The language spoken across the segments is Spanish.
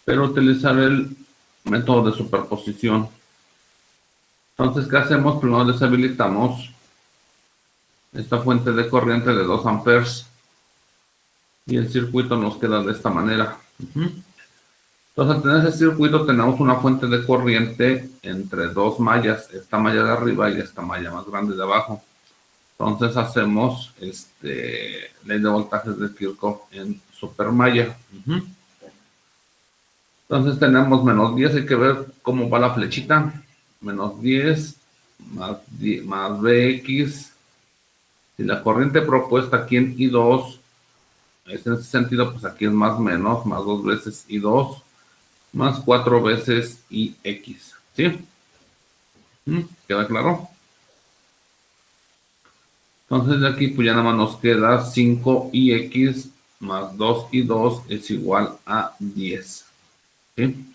pero utilizar el método de superposición. Entonces, ¿qué hacemos? Primero deshabilitamos esta fuente de corriente de 2 amperes y el circuito nos queda de esta manera. Entonces, al tener ese circuito tenemos una fuente de corriente entre dos mallas, esta malla de arriba y esta malla más grande de abajo. Entonces hacemos ley de voltajes de Kirchhoff en supermalla. Entonces tenemos menos 10, hay que ver cómo va la flechita. Menos 10 más Bx. Si la corriente propuesta aquí en I2 es en ese sentido, pues aquí es más menos, más 2 veces I2, más 4 veces IX. ¿Sí? ¿Queda claro? Entonces de aquí pues ya nada más nos queda 5IX más 2I2 es igual a 10. ¿Sí?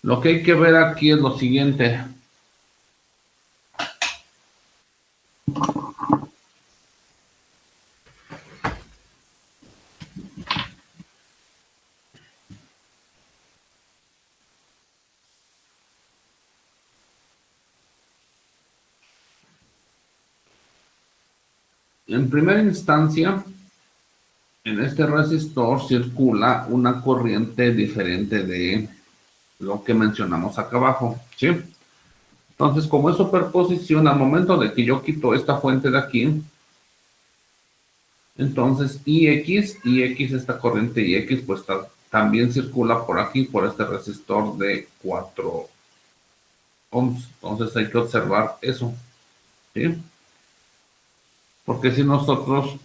Lo que hay que ver aquí es lo siguiente. En primera instancia, en este resistor circula una corriente diferente de lo que mencionamos acá abajo, ¿sí? Entonces, como es superposición, al momento de que yo quito esta fuente de aquí, entonces IX, esta corriente IX, pues también circula por aquí, por este resistor de 4 ohms. Entonces hay que observar eso, ¿sí? Porque si nosotros,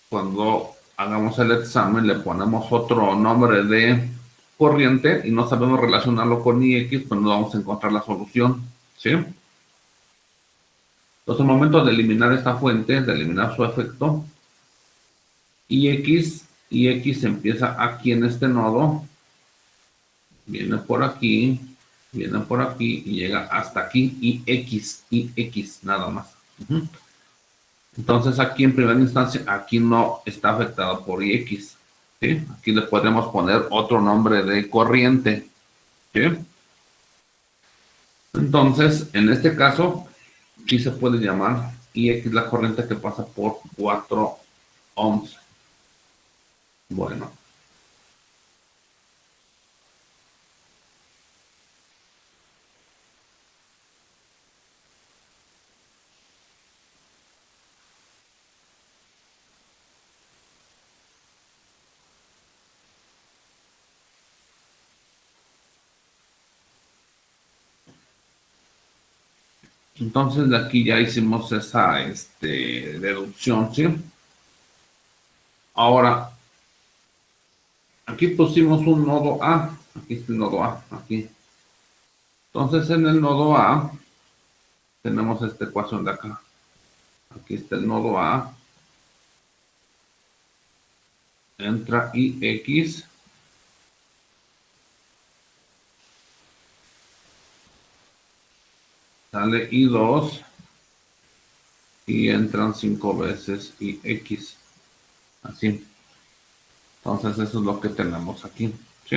cuando hagamos el examen, le ponemos otro nombre de corriente y no sabemos relacionarlo con IX, pues no vamos a encontrar la solución, ¿sí? Entonces, al momento de eliminar esta fuente, de eliminar su efecto, IX empieza aquí en este nodo, viene por aquí y llega hasta aquí, IX, nada más. Entonces, aquí en primera instancia, aquí no está afectado por IX, ¿sí? Aquí le podemos poner otro nombre de corriente, ¿sí? Entonces, en este caso, sí se puede llamar IX la corriente que pasa por 4 ohms. Bueno. Entonces, de aquí ya hicimos esa deducción, ¿sí? Ahora, aquí pusimos un nodo A. Aquí está el nodo A, aquí. Entonces, en el nodo A tenemos esta ecuación de acá. Aquí está el nodo A. Entra IX. Sale I2. Y entran 5 veces IX. Así. Entonces, eso es lo que tenemos aquí, ¿sí?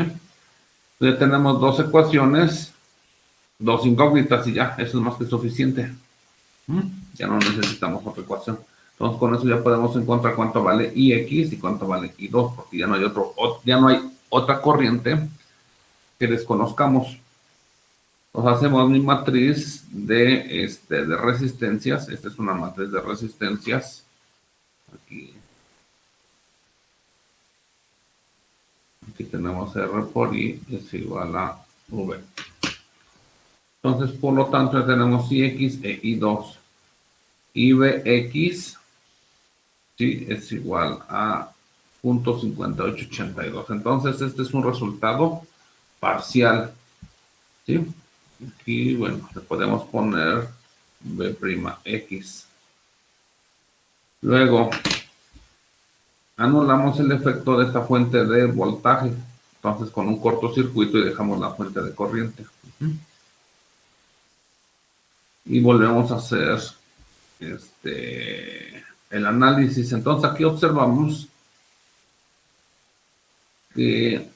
Ya tenemos dos ecuaciones, dos incógnitas y ya, eso es más que suficiente. Ya no necesitamos otra ecuación. Entonces con eso ya podemos encontrar cuánto vale IX y cuánto vale I2, porque ya no hay otra corriente que desconozcamos. Entonces hacemos mi matriz de resistencias. Esta es una matriz de resistencias. Aquí tenemos R por I es igual a V. Entonces, por lo tanto, ya tenemos IX e I2. IVX, ¿sí? Es igual a 0.5882. Entonces, este es un resultado parcial, ¿sí? Aquí, bueno, le podemos poner V'X. Luego, anulamos el efecto de esta fuente de voltaje. Entonces, con un cortocircuito y dejamos la fuente de corriente. Y volvemos a hacer el análisis. Entonces, aquí observamos que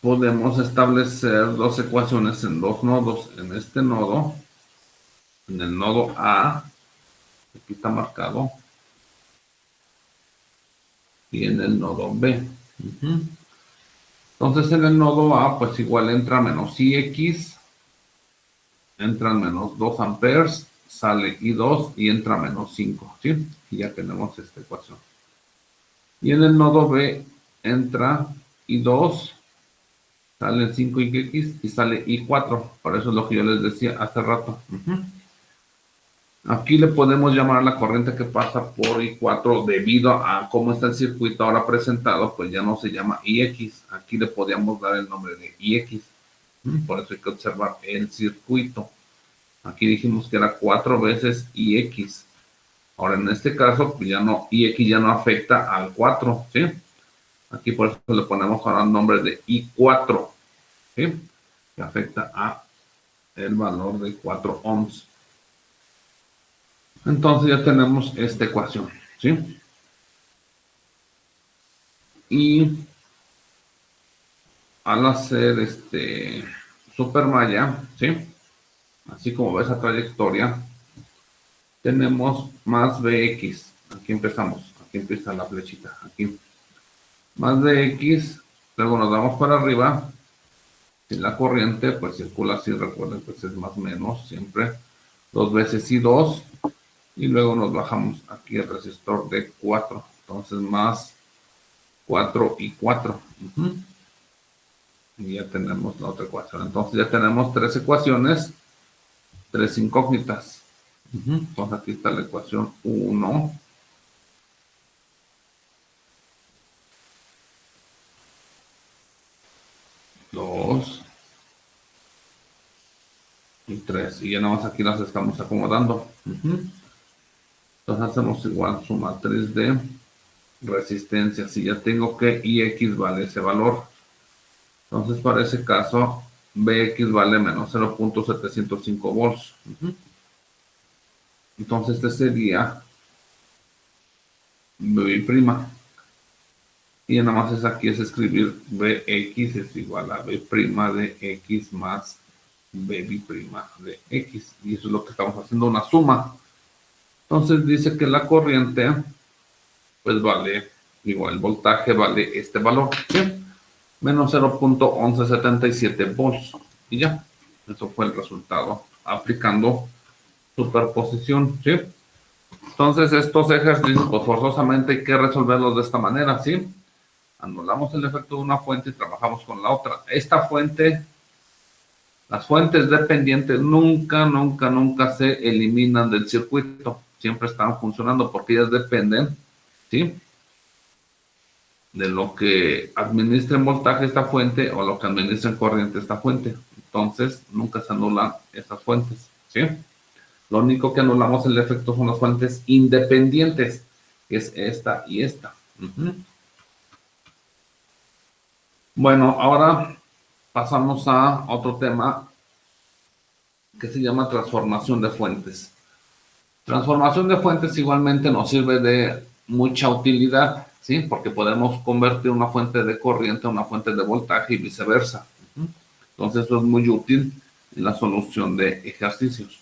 podemos establecer dos ecuaciones en dos nodos. En este nodo, en el nodo A, aquí está marcado, y en el nodo B. Entonces en el nodo A, pues igual entra menos IX, entran menos 2 amperes, sale I2 y entra menos 5, ¿sí? Y ya tenemos esta ecuación. Y en el nodo B entra I2, sale 5X y sale I4. Por eso es lo que yo les decía hace rato. Aquí le podemos llamar a la corriente que pasa por I4 debido a cómo está el circuito ahora presentado, pues ya no se llama IX. Aquí le podríamos dar el nombre de IX. Por eso hay que observar el circuito. Aquí dijimos que era 4 veces IX. Ahora en este caso, pues ya no, IX ya no afecta al 4, ¿sí? Aquí por eso le ponemos ahora el nombre de I4, ¿sí? Que afecta a el valor de 4 ohms. Entonces ya tenemos esta ecuación, ¿sí? Y al hacer supermalla, ¿sí? Así como ves esa trayectoria, tenemos más Bx. Aquí empezamos, aquí empieza la flechita, aquí. Más Bx, luego nos vamos para arriba. Y la corriente, pues circula así, recuerden, pues es más o menos siempre 2 veces I2. Y luego nos bajamos aquí el resistor de 4. Entonces más 4 y 4. Y ya tenemos la otra ecuación. Entonces ya tenemos tres ecuaciones, tres incógnitas. Entonces aquí está la ecuación 1. 2 y 3. Y ya nada más aquí las estamos acomodando. Entonces hacemos igual su matriz de resistencia. Si ya tengo que IX vale ese valor. Entonces para ese caso BX vale menos 0.705 volts. Entonces este sería B'. Y nada más es aquí es escribir BX es igual a B' de X más B' de X. Y eso es lo que estamos haciendo, una suma. Entonces dice que la corriente, pues vale, igual el voltaje vale este valor, ¿sí? Menos 0.1177 volts. Y ya, eso fue el resultado aplicando superposición, ¿sí? Entonces estos ejercicios, pues forzosamente hay que resolverlos de esta manera, ¿sí? Anulamos el efecto de una fuente y trabajamos con la otra. Esta fuente, las fuentes dependientes nunca se eliminan del circuito. Siempre están funcionando porque ellas dependen, ¿sí? De lo que administre en voltaje esta fuente o lo que administre en corriente esta fuente. Entonces, nunca se anulan esas fuentes, ¿sí? Lo único que anulamos el efecto son las fuentes independientes, que es esta y esta. Bueno, ahora pasamos a otro tema que se llama transformación de fuentes. Transformación de fuentes igualmente nos sirve de mucha utilidad, ¿sí? Porque podemos convertir una fuente de corriente a una fuente de voltaje y viceversa. Entonces eso es muy útil en la solución de ejercicios.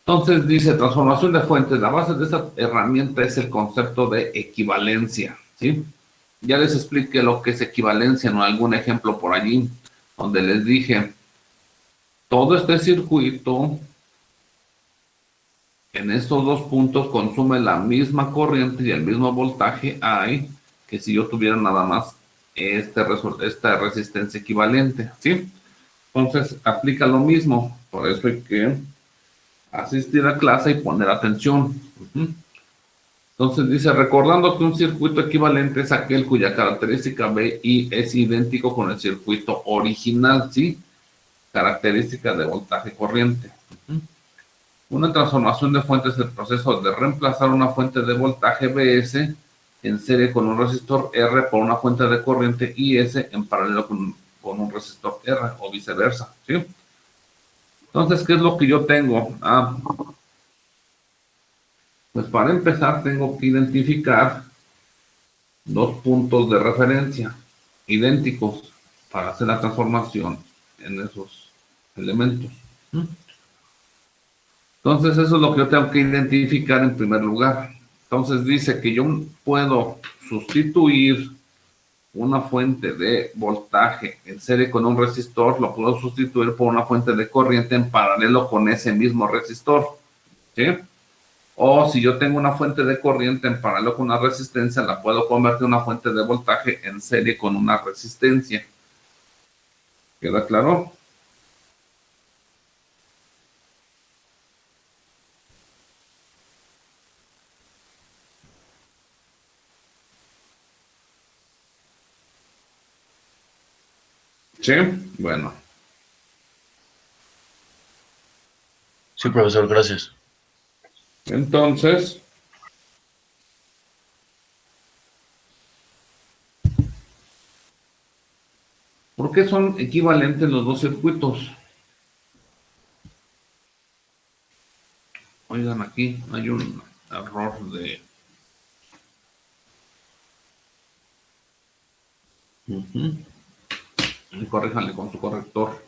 Entonces dice transformación de fuentes. La base de esta herramienta es el concepto de equivalencia, ¿sí? Ya les expliqué lo que es equivalencia, no algún ejemplo por allí, donde les dije, todo este circuito en estos dos puntos consume la misma corriente y el mismo voltaje hay que si yo tuviera nada más esta resistencia equivalente, ¿sí? Entonces aplica lo mismo, por eso hay que asistir a clase y poner atención. Entonces dice, recordando que un circuito equivalente es aquel cuya característica BI es idéntico con el circuito original, ¿sí? Característica de voltaje corriente. Una transformación de fuente es el proceso de reemplazar una fuente de voltaje BS en serie con un resistor R por una fuente de corriente IS en paralelo con un resistor R o viceversa, ¿sí? Entonces, ¿qué es lo que yo tengo? Pues para empezar tengo que identificar dos puntos de referencia idénticos. para hacer la transformación en esos elementos. Entonces, eso es lo que yo tengo que identificar en primer lugar. Entonces, dice que yo puedo sustituir una fuente de voltaje en serie con un resistor, lo puedo sustituir por una fuente de corriente en paralelo con ese mismo resistor. ¿Sí? O si yo tengo una fuente de corriente en paralelo con una resistencia, la puedo convertir en una fuente de voltaje en serie con una resistencia. ¿Queda claro? Sí, bueno. Sí, profesor, gracias. Entonces, ¿por qué son equivalentes los dos circuitos? Oigan, aquí hay un error de... Corríjanle con su corrector.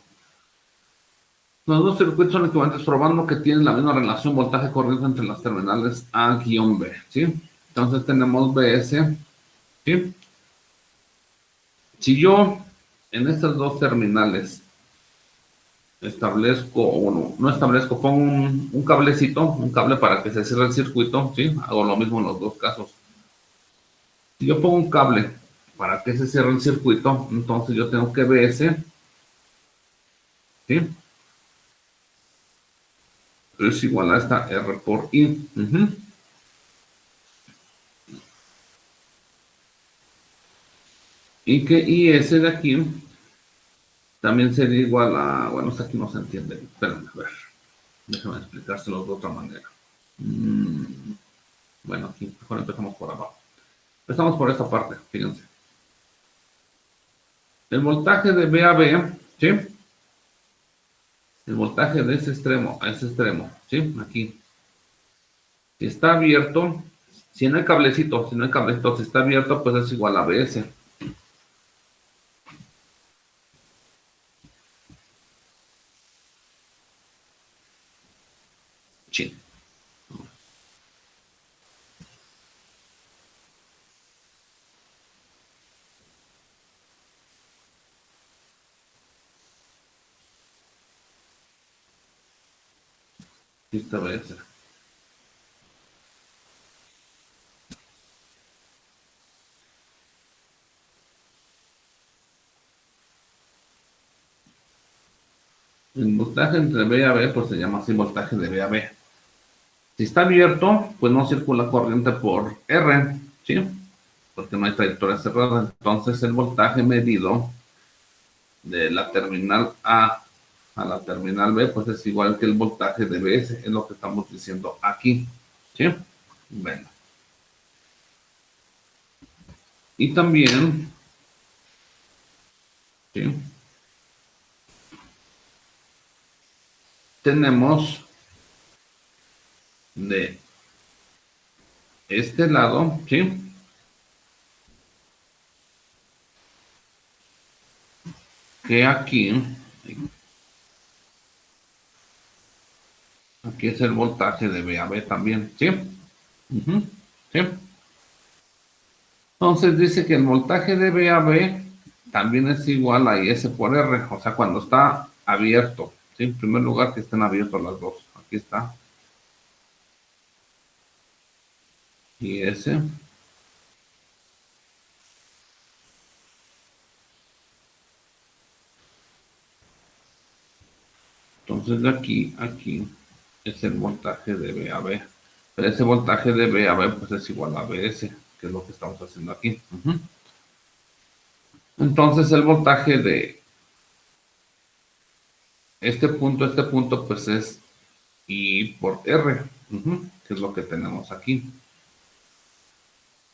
Los dos circuitos son equivalentes probando que tienen la misma relación voltaje-corriente entre las terminales A-B, ¿sí? Entonces tenemos BS, ¿sí? Si yo en estas dos terminales establezco, o no establezco, pongo un cablecito, un cable para que se cierre el circuito, ¿sí? Hago lo mismo en los dos casos. Si yo pongo un cable para que se cierre el circuito, entonces yo tengo que BS, ¿sí? Es igual a esta R por I. Y que IS de aquí también sería igual a, bueno, aquí no se entiende. Espérenme, a ver. Déjame explicárselo de otra manera. Bueno, aquí mejor empezamos por abajo. Empezamos por esta parte, fíjense. El voltaje de B a B, ¿sí? El voltaje de ese extremo a ese extremo, ¿sí? Aquí. Si está abierto, si no hay cablecito, si está abierto, pues es igual a BS. Sí. Sí está BS. El voltaje entre B a B, pues se llama así voltaje de B a B. Si está abierto, pues no circula corriente por R, ¿sí? Porque no hay trayectoria cerrada. Entonces el voltaje medido de la terminal a la terminal B, pues es igual que el voltaje de BS, es lo que estamos diciendo aquí, ¿sí? Bueno. Y también, ¿sí? Tenemos de este lado, ¿sí? Que aquí es el voltaje de B a B también, ¿sí? ¿Sí? Entonces dice que el voltaje de B a B también es igual a IS por R, o sea, cuando está abierto, ¿sí? En primer lugar que estén abiertos las dos, aquí está. IS. Entonces de aquí a aquí es el voltaje de B a B. Pero ese voltaje de B a B pues es igual a BS, que es lo que estamos haciendo aquí. Entonces el voltaje de este punto, pues es I por R, que es lo que tenemos aquí.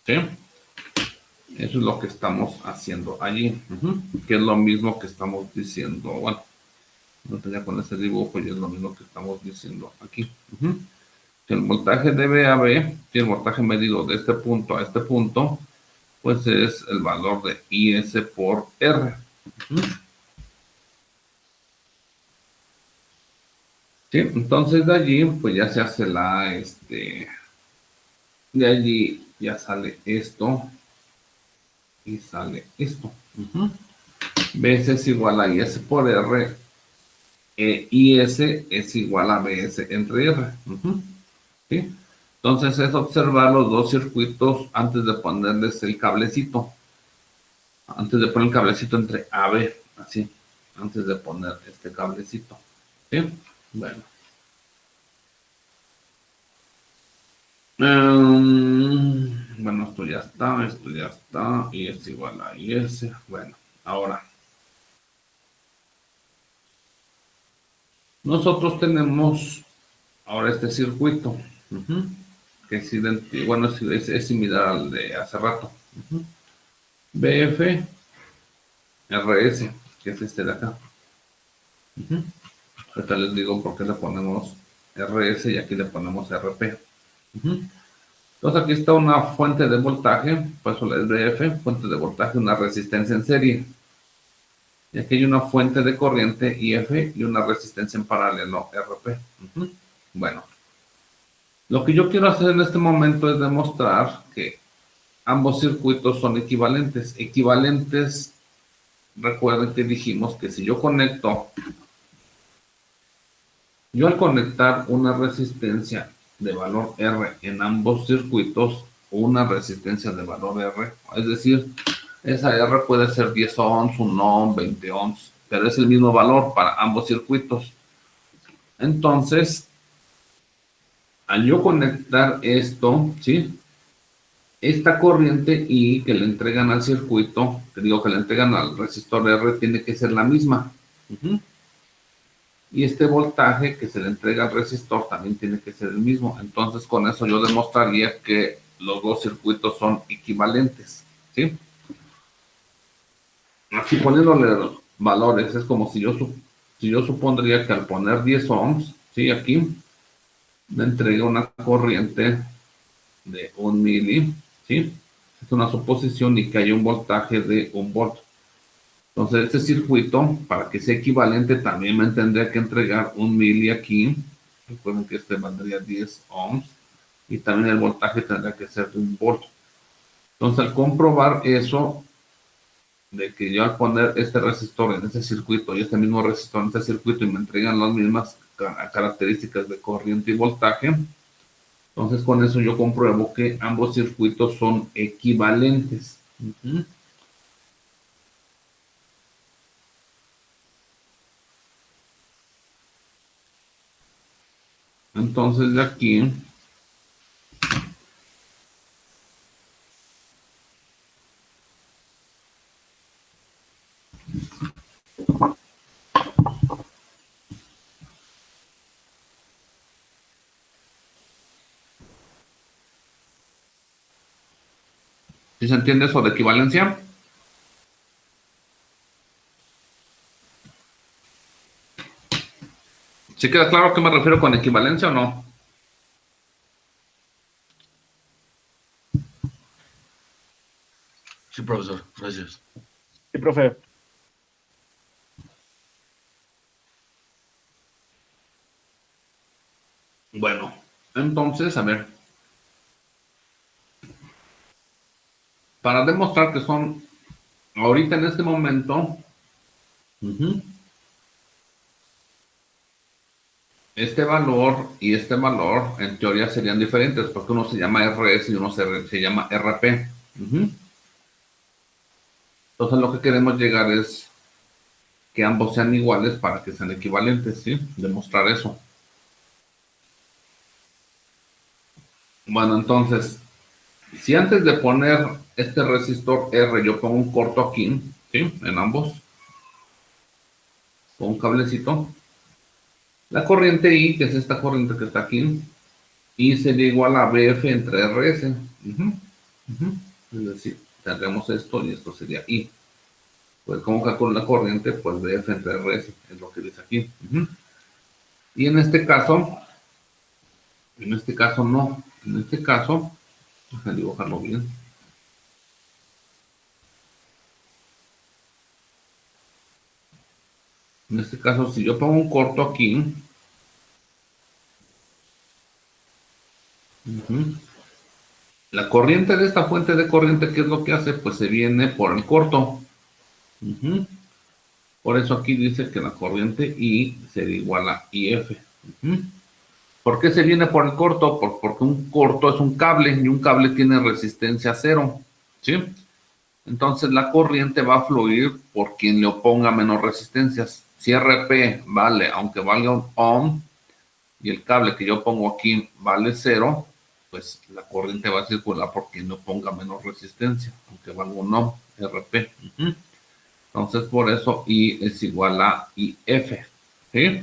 ¿Sí? Eso es lo que estamos haciendo allí, que es lo mismo que estamos diciendo, bueno, no tenía con ese dibujo y es lo mismo que estamos diciendo aquí. El voltaje de B a B, el voltaje medido de este punto a este punto, pues es el valor de IS por R. Sí, entonces de allí, pues ya se hace de allí ya sale esto y sale esto. BS es igual a IS por R, IS es igual a BS entre R. ¿Sí? Entonces es observar los dos circuitos antes de ponerles el cablecito. Antes de poner el cablecito entre AB, así. Antes de poner este cablecito. ¿Sí? Bueno. Bueno, esto ya está, y es igual a IS. Bueno, ahora, nosotros tenemos ahora este circuito, que es idéntico, bueno, es similar al de hace rato. BF, RS, que es este de acá. Ahorita les digo por qué le ponemos RS y aquí le ponemos RP. Entonces aquí está una fuente de voltaje, por eso es BF, fuente de voltaje, una resistencia en serie. Y aquí hay una fuente de corriente IF y una resistencia en paralelo RP. Bueno, lo que yo quiero hacer en este momento es demostrar que ambos circuitos son equivalentes. Equivalentes, recuerden que dijimos que si yo al conectar una resistencia de valor R en ambos circuitos, una resistencia de valor R, es decir, esa R puede ser 10 ohms, 1 ohm, 20 ohms, pero es el mismo valor para ambos circuitos. Entonces, al yo conectar esto, ¿sí? Esta corriente I que le entregan al circuito, que digo que le entregan al resistor R, tiene que ser la misma. Y este voltaje que se le entrega al resistor también tiene que ser el mismo. Entonces, con eso yo demostraría que los dos circuitos son equivalentes. ¿Sí? Así poniéndole los valores, es como si yo supondría que al poner 10 ohms, ¿sí? Aquí me entrega una corriente de 1 mili, ¿sí? Es una suposición y que hay un voltaje de 1 volt. Entonces, este circuito, para que sea equivalente, también me tendría que entregar 1 mili aquí. Recuerden que este valdría 10 ohms. Y también el voltaje tendría que ser de 1 volt. Entonces, al comprobar eso, de que yo al poner este resistor en este circuito y este mismo resistor en este circuito y me entregan las mismas características de corriente y voltaje, entonces con eso yo compruebo que ambos circuitos son equivalentes. Entonces de aquí ¿sí se entiende eso de equivalencia? ¿Sí queda claro a qué me refiero con equivalencia o no? Sí, profesor, gracias. Sí, profe. Bueno, entonces, a ver, para demostrar que son ahorita en este momento, este valor y este valor en teoría serían diferentes porque uno se llama RS y uno se llama RP. Entonces lo que queremos llegar es que ambos sean iguales para que sean equivalentes, ¿sí? Demostrar eso. Bueno, entonces, si antes de poner este resistor R yo pongo un corto aquí, ¿sí? En ambos, con un cablecito, la corriente I, que es esta corriente que está aquí, I sería igual a BF entre RS. Es decir, tendremos esto y esto sería I. Pues como calculo la corriente, pues BF entre RS, es lo que dice aquí. Y en este caso no. En este caso, déjame dibujarlo bien. En este caso, si yo pongo un corto aquí, la corriente de esta fuente de corriente, ¿qué es lo que hace? Pues se viene por el corto. Por eso aquí dice que la corriente I sería igual a IF. ¿Por qué se viene por el corto? Porque un corto es un cable y un cable tiene resistencia cero. ¿Sí? Entonces la corriente va a fluir por quien le oponga menos resistencias. Si RP vale, aunque valga un ohm, y el cable que yo pongo aquí vale cero, pues la corriente va a circular por quien le oponga menos resistencia, aunque valga un ohm, RP. Entonces por eso I es igual a IF. ¿Sí?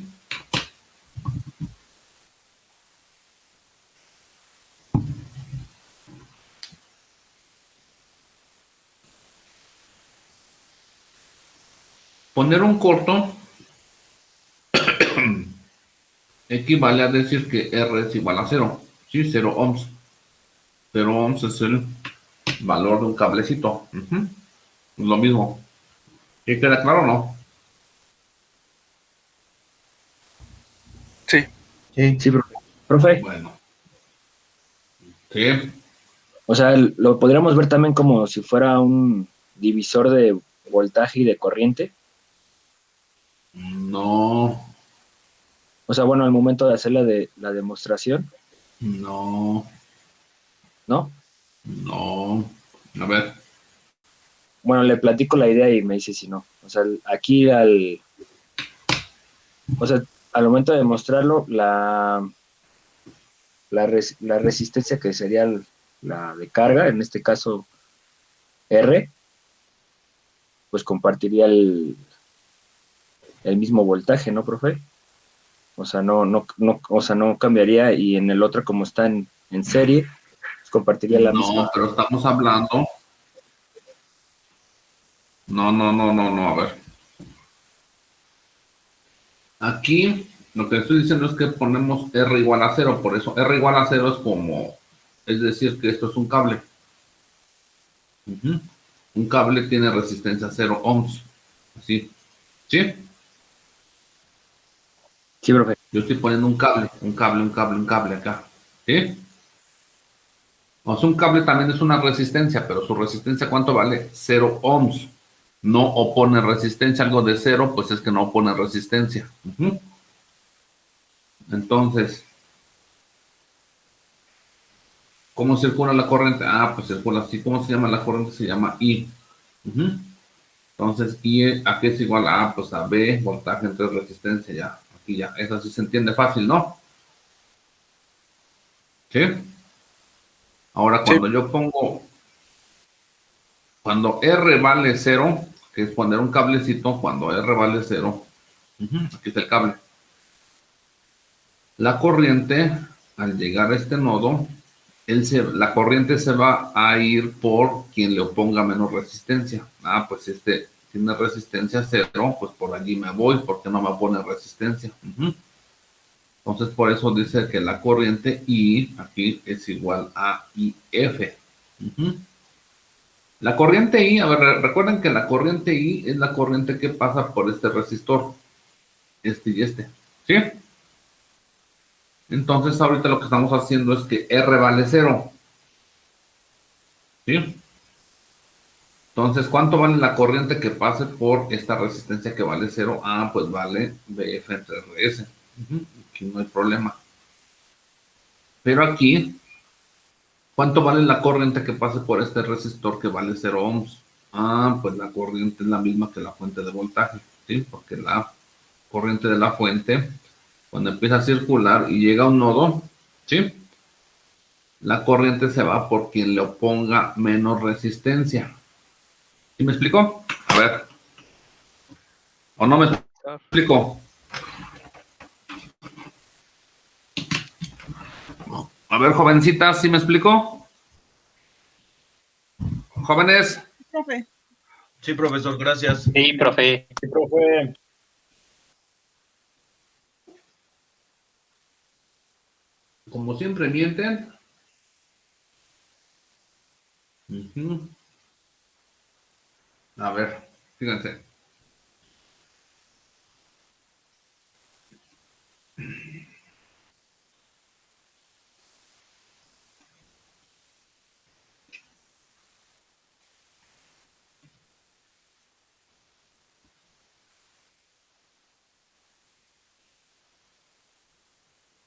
Poner un corto equivale a decir que R es igual a cero. Sí, 0 ohms. 0 ohms es el valor de un cablecito. Es lo mismo. ¿Y queda claro o no? Sí. Sí, profe. Bueno, sí. O sea, lo podríamos ver también como si fuera un divisor de voltaje y de corriente. No, O sea, bueno, al momento de hacer la demostración, no, ¿no? no. A ver, Bueno, le platico la idea y me dice si no. O sea, aquí o sea, al momento de demostrarlo, la resistencia que sería la de carga, en este caso R, pues compartiría el mismo voltaje, ¿no, profe? O sea, o sea, no cambiaría y en el otro, como está en serie, pues compartiría la no, misma. pero estamos hablando. No, no, no, no, no. A ver. Aquí lo que estoy diciendo es que ponemos R igual a cero. Por eso R igual a cero es como. Es decir, que esto es un cable. Un cable tiene resistencia 0 ohms. Así. ¿Sí? Sí, profe. Yo estoy poniendo un cable, un cable, un cable, un cable acá. ¿Sí? O sea, un cable también es una resistencia, pero su resistencia, ¿cuánto vale? 0 ohms. No opone resistencia, algo de cero, pues es que no opone resistencia. Entonces, ¿cómo circula la corriente? Ah, pues circula así. ¿Cómo se llama la corriente? Se llama I. Entonces, I, ¿a qué es igual a A? Pues a B, voltaje entre resistencia, ya. Aquí ya. Eso sí se entiende fácil, ¿no? ¿Sí? Ahora, Sí. cuando R vale cero, que es poner un cablecito, cuando R vale cero, aquí está el cable. La corriente, al llegar a este nodo, la corriente se va a ir por quien le oponga menos resistencia. Ah, pues este tiene resistencia cero, pues por allí me voy, porque no me pone resistencia. Entonces, por eso dice que la corriente I aquí es igual a IF. La corriente I, a ver, recuerden que la corriente I es la corriente que pasa por este resistor, este y este. ¿Sí? Entonces, ahorita lo que estamos haciendo es que R vale cero. ¿Sí? Entonces, ¿cuánto vale la corriente que pase por esta resistencia que vale cero? Ah, pues vale BF entre RS. Aquí no hay problema. Pero aquí, ¿cuánto vale la corriente que pase por este resistor que vale 0 ohms? Ah, pues la corriente es la misma que la fuente de voltaje, ¿sí? Porque la corriente de la fuente, cuando empieza a circular y llega a un nodo, ¿sí? La corriente se va por quien le oponga menos resistencia. ¿Sí me explico? A ver, ¿o no me explico? A ver, jovencitas, ¿sí me explico? Jóvenes, Profe. Sí, profesor, gracias. Sí, profe. Sí, profe. como siempre mienten. A ver, fíjense.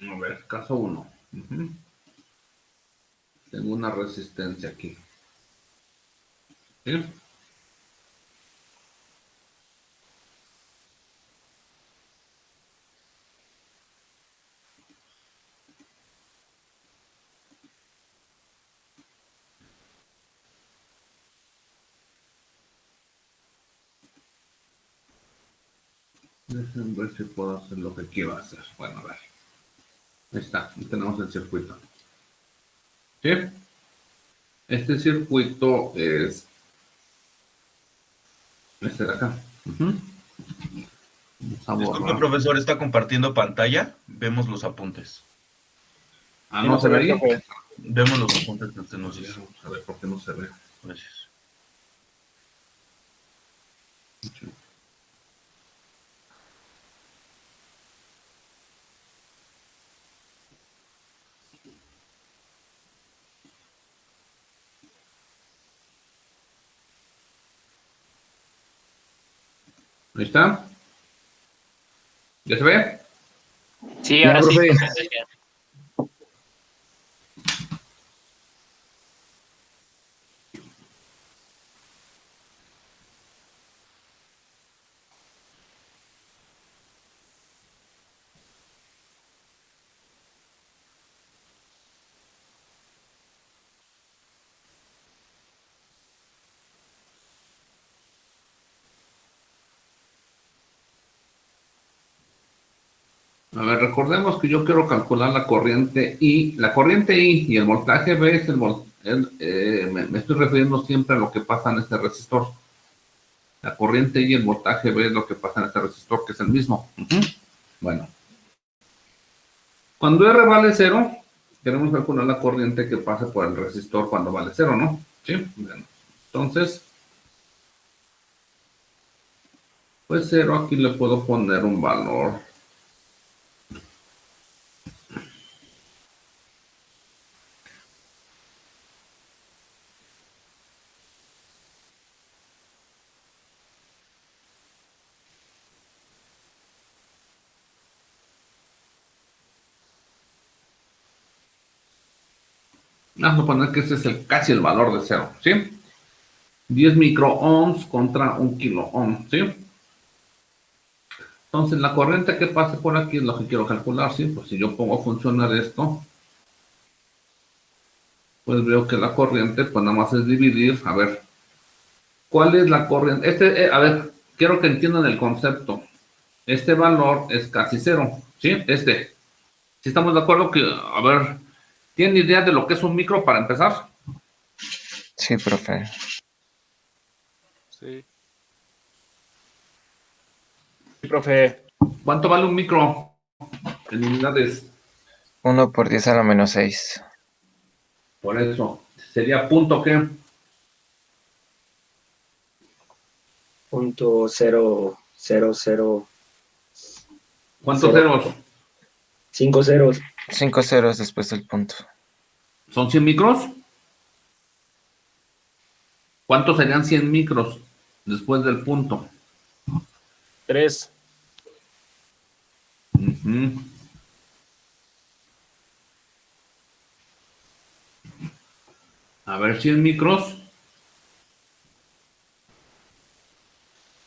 A ver, caso 1. Tengo una resistencia aquí. ¿Sí? Déjenme ver si puedo hacer lo que quiero hacer. Bueno, a ver. Ahí está, ahí tenemos el circuito. ¿Sí? Este circuito es este de acá. Vamos a Disculpe, borrar. profesor, ¿está compartiendo pantalla? Vemos los apuntes. Ah, Sí, ¿no no se se ve ve, ahí? profe. Vemos los apuntes que usted nos hizo. Vamos a ver por qué no se ve. Gracias. Ahí está. ¿Ya se ve? Sí, Ya, ahora sí, profe. profe. A ver, recordemos que yo quiero calcular la corriente I. La corriente I y el voltaje V es me estoy refiriendo siempre a lo que pasa en este resistor. La corriente I y el voltaje V es lo que pasa en este resistor, que es el mismo. Bueno. Cuando R vale 0, queremos calcular la corriente que pasa por el resistor cuando vale 0, ¿no? Sí. Bueno. Entonces, pues 0 aquí le puedo poner un valor. Vamos a poner que ese es casi el valor de 0, ¿sí? 10 microohms contra 1 kiloohm, ¿sí? Entonces, la corriente que pase por aquí es lo que quiero calcular, ¿sí? Pues si yo pongo a funcionar esto, pues veo que la corriente, pues nada más es dividir, a ver, ¿cuál es la corriente? A ver, quiero que entiendan el concepto. Este valor es casi 0, ¿sí? Si estamos de acuerdo que, a ver, ¿tienen idea de lo que es un micro para empezar? Sí, profe. Sí. Sí, profe. ¿Cuánto vale un micro en unidades? 1 por 10 a la menos 6. Por eso, sería punto ¿qué? Punto cero, cero, cero, ¿Cuántos cero, ceros? 5 ceros. 5 ceros después del punto. ¿Son 100 micros? ¿Cuántos serían 100 micros después del punto? 3. Ujú. A ver, 100 micros.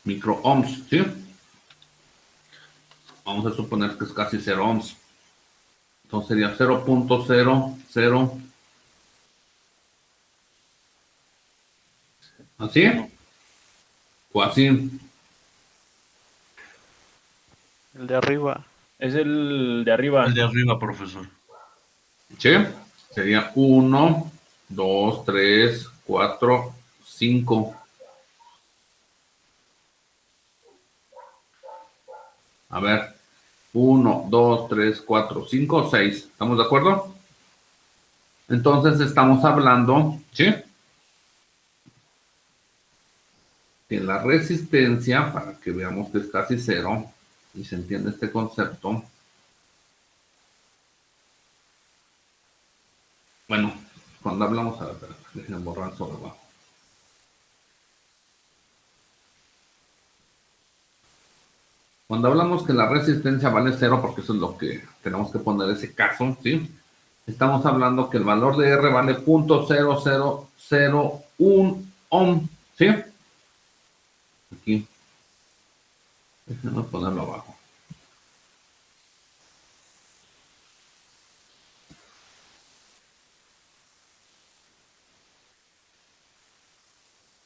Microohms, ¿sí? Vamos a suponer que es casi 0 ohms. Entonces sería 0.00. ¿Así? O así. El de arriba. Es el de arriba. El de arriba, profesor. ¿Sí? Sería 1, 2, 3, 4, 5. A ver. 1, 2, 3, 4, 5, 6. ¿Estamos de acuerdo? Entonces estamos hablando, ¿sí? Que la resistencia, para que veamos que es casi 0, y se entiende este concepto. Bueno, cuando hablamos, a ver, déjenme borrar sobre abajo. Cuando hablamos que la resistencia vale 0, porque eso es lo que tenemos que poner ese caso, ¿sí? Estamos hablando que el valor de R vale 0.0001 ohm, ¿sí? Aquí. Déjenme ponerlo abajo.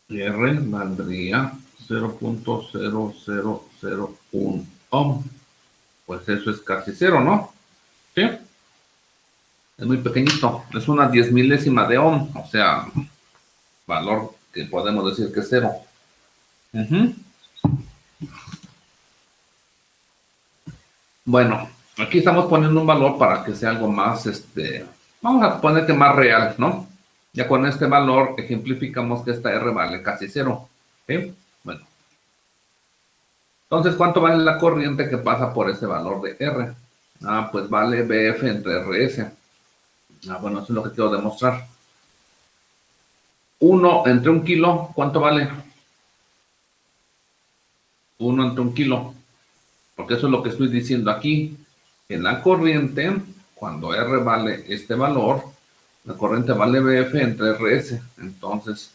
Y R valdría 0.0001 ohm. Pues eso es casi 0, ¿no? ¿Sí? Es muy pequeñito. Es una 10 milésima de ohm. O sea, valor que podemos decir que es 0. Bueno, aquí estamos poniendo un valor para que sea algo más, vamos a poner que más real, ¿no? Ya con este valor ejemplificamos que esta R vale casi 0. ¿Sí? Bueno. Entonces, ¿cuánto vale la corriente que pasa por ese valor de R? Ah, pues vale BF entre RS. Ah, bueno, eso es lo que quiero demostrar. 1 entre 1 kilo, ¿cuánto vale? 1 entre 1 kilo. Porque eso es lo que estoy diciendo aquí. En la corriente, cuando R vale este valor, la corriente vale BF entre RS. Entonces,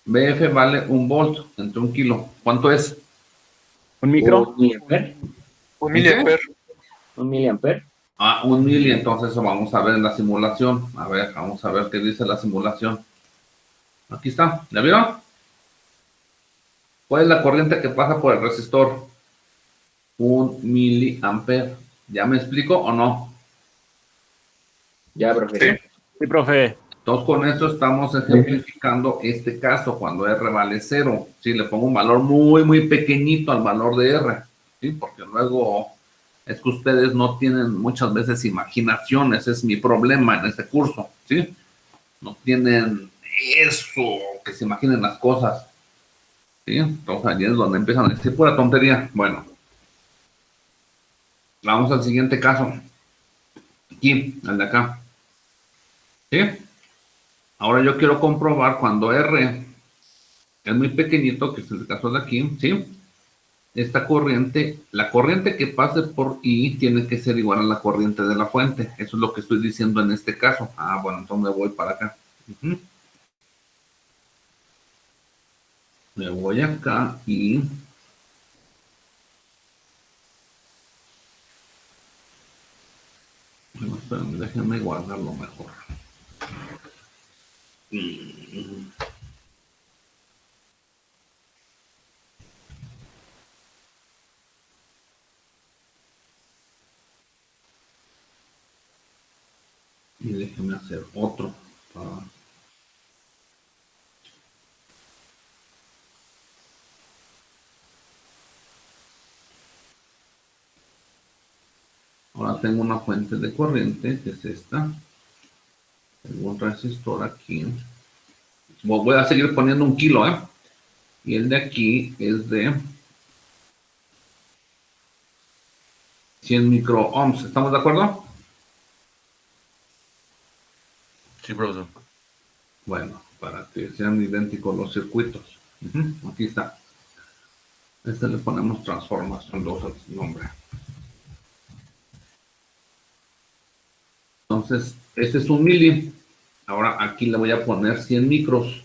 BF vale 1 volt entre 1 kilo. ¿Cuánto es? ¿Un micro? ¿Un miliamper? Un miliamper. ¿Un miliamper? Ah, 1 mili, entonces eso vamos a ver en la simulación. A ver, vamos a ver qué dice la simulación. Aquí está, ¿ya vieron? ¿Cuál es la corriente que pasa por el resistor? 1 miliamper. ¿Ya me explico o no? Ya, profe. Sí, profe. Entonces con esto estamos ejemplificando este caso cuando R vale 0. ¿Sí? Le pongo un valor muy, muy pequeñito al valor de R. ¿Sí? Porque luego es que ustedes no tienen muchas veces imaginación. Ese es mi problema en este curso. ¿Sí? No tienen eso, que se imaginen las cosas. ¿Sí? Entonces allí es donde empiezan a decir pura tontería. Bueno. Vamos al siguiente caso. Aquí, al de acá. ¿Sí? Ahora yo quiero comprobar cuando R es muy pequeñito, que es el caso de aquí, ¿sí? Esta corriente, la corriente que pase por I tiene que ser igual a la corriente de la fuente. Eso es lo que estoy diciendo en este caso. Ah, bueno, entonces me voy para acá. Me voy acá y... No, espérame, déjenme guardarlo mejor. Y déjenme hacer otro. Ahora tengo una fuente de corriente, que es esta. Tengo un resistor aquí. Voy a seguir poniendo 1 kilo, ¿eh? Y el de aquí es de 100 microohms. ¿Estamos de acuerdo? Sí, profesor. Bueno, para que sean idénticos los circuitos. Aquí está. Este le ponemos transformación 2 al nombre. Entonces, este es 1 mili. Ahora aquí le voy a poner 100 micros.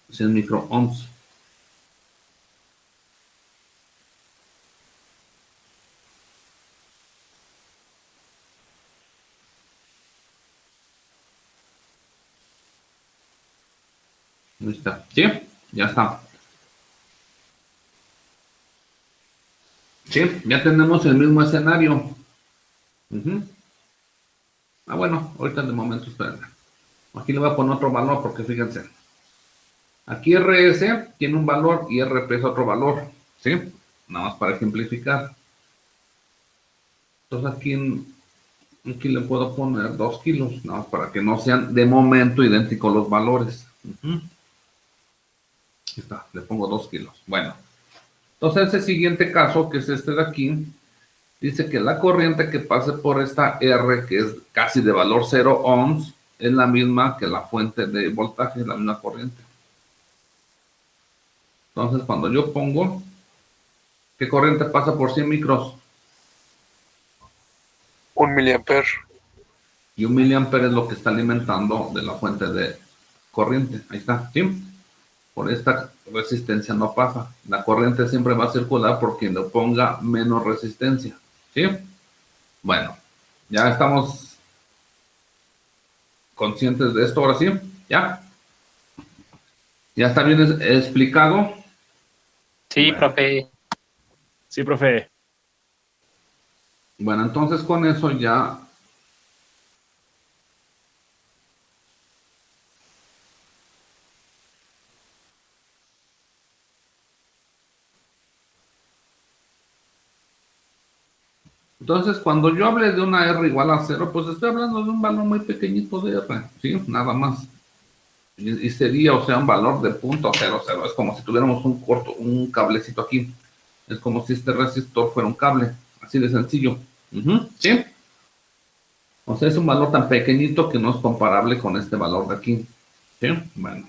100 microohms. Ahí está. ¿Sí? Ya está. Sí, ya tenemos el mismo escenario. Ah, bueno, ahorita de momento, esperen. Aquí le voy a poner otro valor porque fíjense. Aquí RS tiene un valor y RP es otro valor. ¿Sí? Nada más para ejemplificar. Entonces aquí le puedo poner 2 kilos, nada más para que no sean de momento idénticos los valores. Aquí está, le pongo 2 kilos. Bueno, entonces ese siguiente caso, que es este de aquí, dice que la corriente que pase por esta R, que es casi de valor 0 ohms, es la misma que la fuente de voltaje, la misma corriente. Entonces cuando yo pongo ¿Qué corriente pasa por 100 micros? 1 miliamper. Y 1 miliamper es lo que está alimentando de la fuente de corriente. Ahí está, ¿sí? Por esta resistencia no pasa. La corriente siempre va a circular por quien le ponga menos resistencia, ¿sí? Bueno, ya estamos conscientes de esto, ahora sí, ¿ya? ¿Ya está bien explicado? Sí, Bueno. profe. Sí, profe. Bueno, entonces con eso ya... Entonces, cuando yo hable de una R igual a 0, pues estoy hablando de un valor muy pequeñito de R, ¿sí? Nada más. Y sería, o sea, un valor de .00. Es como si tuviéramos un cablecito aquí. Es como si este resistor fuera un cable. Así de sencillo. ¿Sí? O sea, es un valor tan pequeñito que no es comparable con este valor de aquí. ¿Sí? Bueno.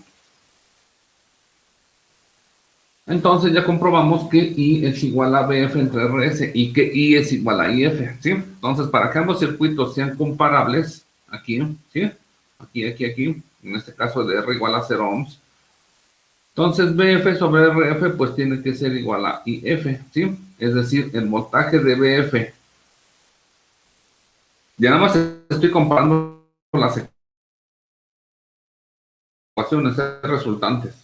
Entonces ya comprobamos que I es igual a BF entre RS y que I es igual a IF, ¿sí? Entonces, para que ambos circuitos sean comparables, aquí, ¿sí? Aquí, en este caso de R igual a 0 ohms. Entonces, BF sobre RF, pues tiene que ser igual a IF, ¿sí? Es decir, el voltaje de BF. Ya nada más estoy comparando las ecuaciones resultantes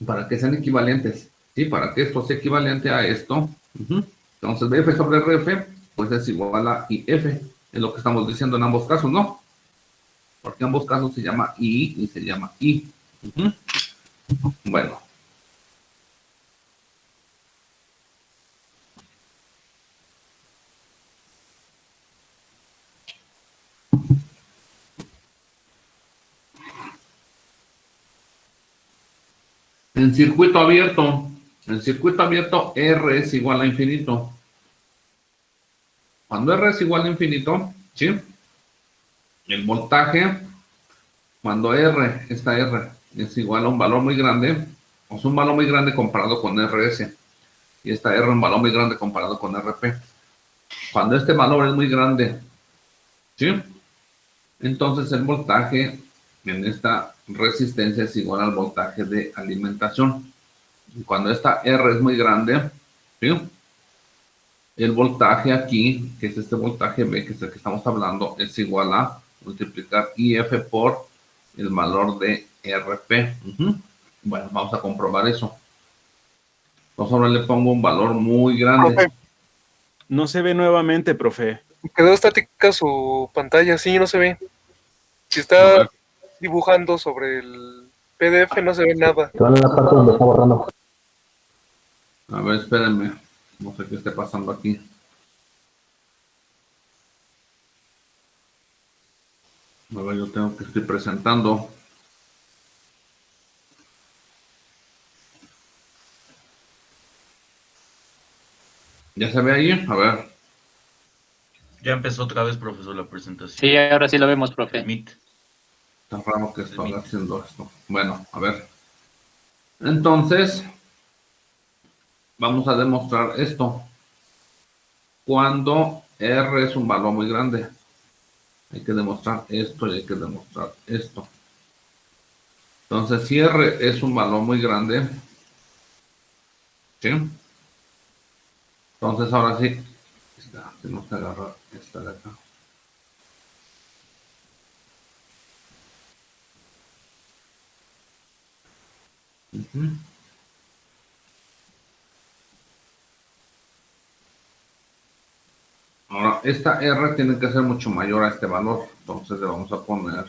para que sean equivalentes, ¿sí? Para que esto sea equivalente a esto. Entonces, BF sobre RF, pues es igual a IF. Es lo que estamos diciendo en ambos casos, ¿no? Porque en ambos casos se llama I y se llama I. Bueno. En circuito abierto, R es igual a infinito. Cuando R es igual a infinito, ¿sí? El voltaje, cuando esta R es igual a un valor muy grande, o sea, un valor muy grande comparado con RS, y esta R un valor muy grande comparado con RP. Cuando este valor es muy grande, ¿sí? Entonces el voltaje en esta resistencia es igual al voltaje de alimentación. Y cuando esta R es muy grande, ¿sí? El voltaje aquí, que es este voltaje B, que es el que estamos hablando, es igual a multiplicar IF por el valor de RP. Bueno, vamos a comprobar eso. Entonces ahora le pongo un valor muy grande. Profe, No se ve nuevamente, profe. quedó estática su pantalla, sí, no se ve. Si A está ver. dibujando sobre el PDF, no se ve nada. A ver, espérenme. No sé qué esté pasando aquí. A ver, yo tengo que estoy presentando. ¿Ya se ve ahí? A ver. Ya empezó otra vez, profesor, la presentación. Sí, ahora sí lo vemos, profe. El Meet. Está raro que estoy haciendo esto. Bueno, a ver. Entonces, vamos a demostrar esto. Cuando R es un valor muy grande. Hay que demostrar esto y hay que demostrar esto. Entonces, si R es un valor muy grande, ¿sí? Entonces, ahora sí, tenemos que agarrar esta de acá. Ahora, esta R tiene que ser mucho mayor a este valor. Entonces, le vamos a poner...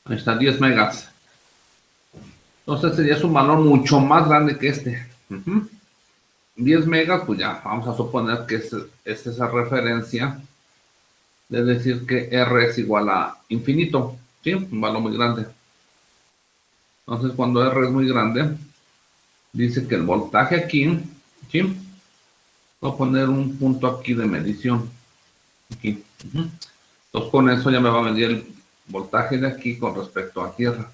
Ahí está, 10 megas. Entonces sería un valor mucho más grande que este. 10 megas, pues ya, vamos a suponer que es esa referencia de decir que R es igual a infinito, ¿sí? Un valor muy grande. Entonces, cuando R es muy grande, dice que el voltaje aquí, ¿sí? Voy a poner un punto aquí de medición. Aquí. Entonces con eso ya me va a medir el voltaje de aquí con respecto a tierra.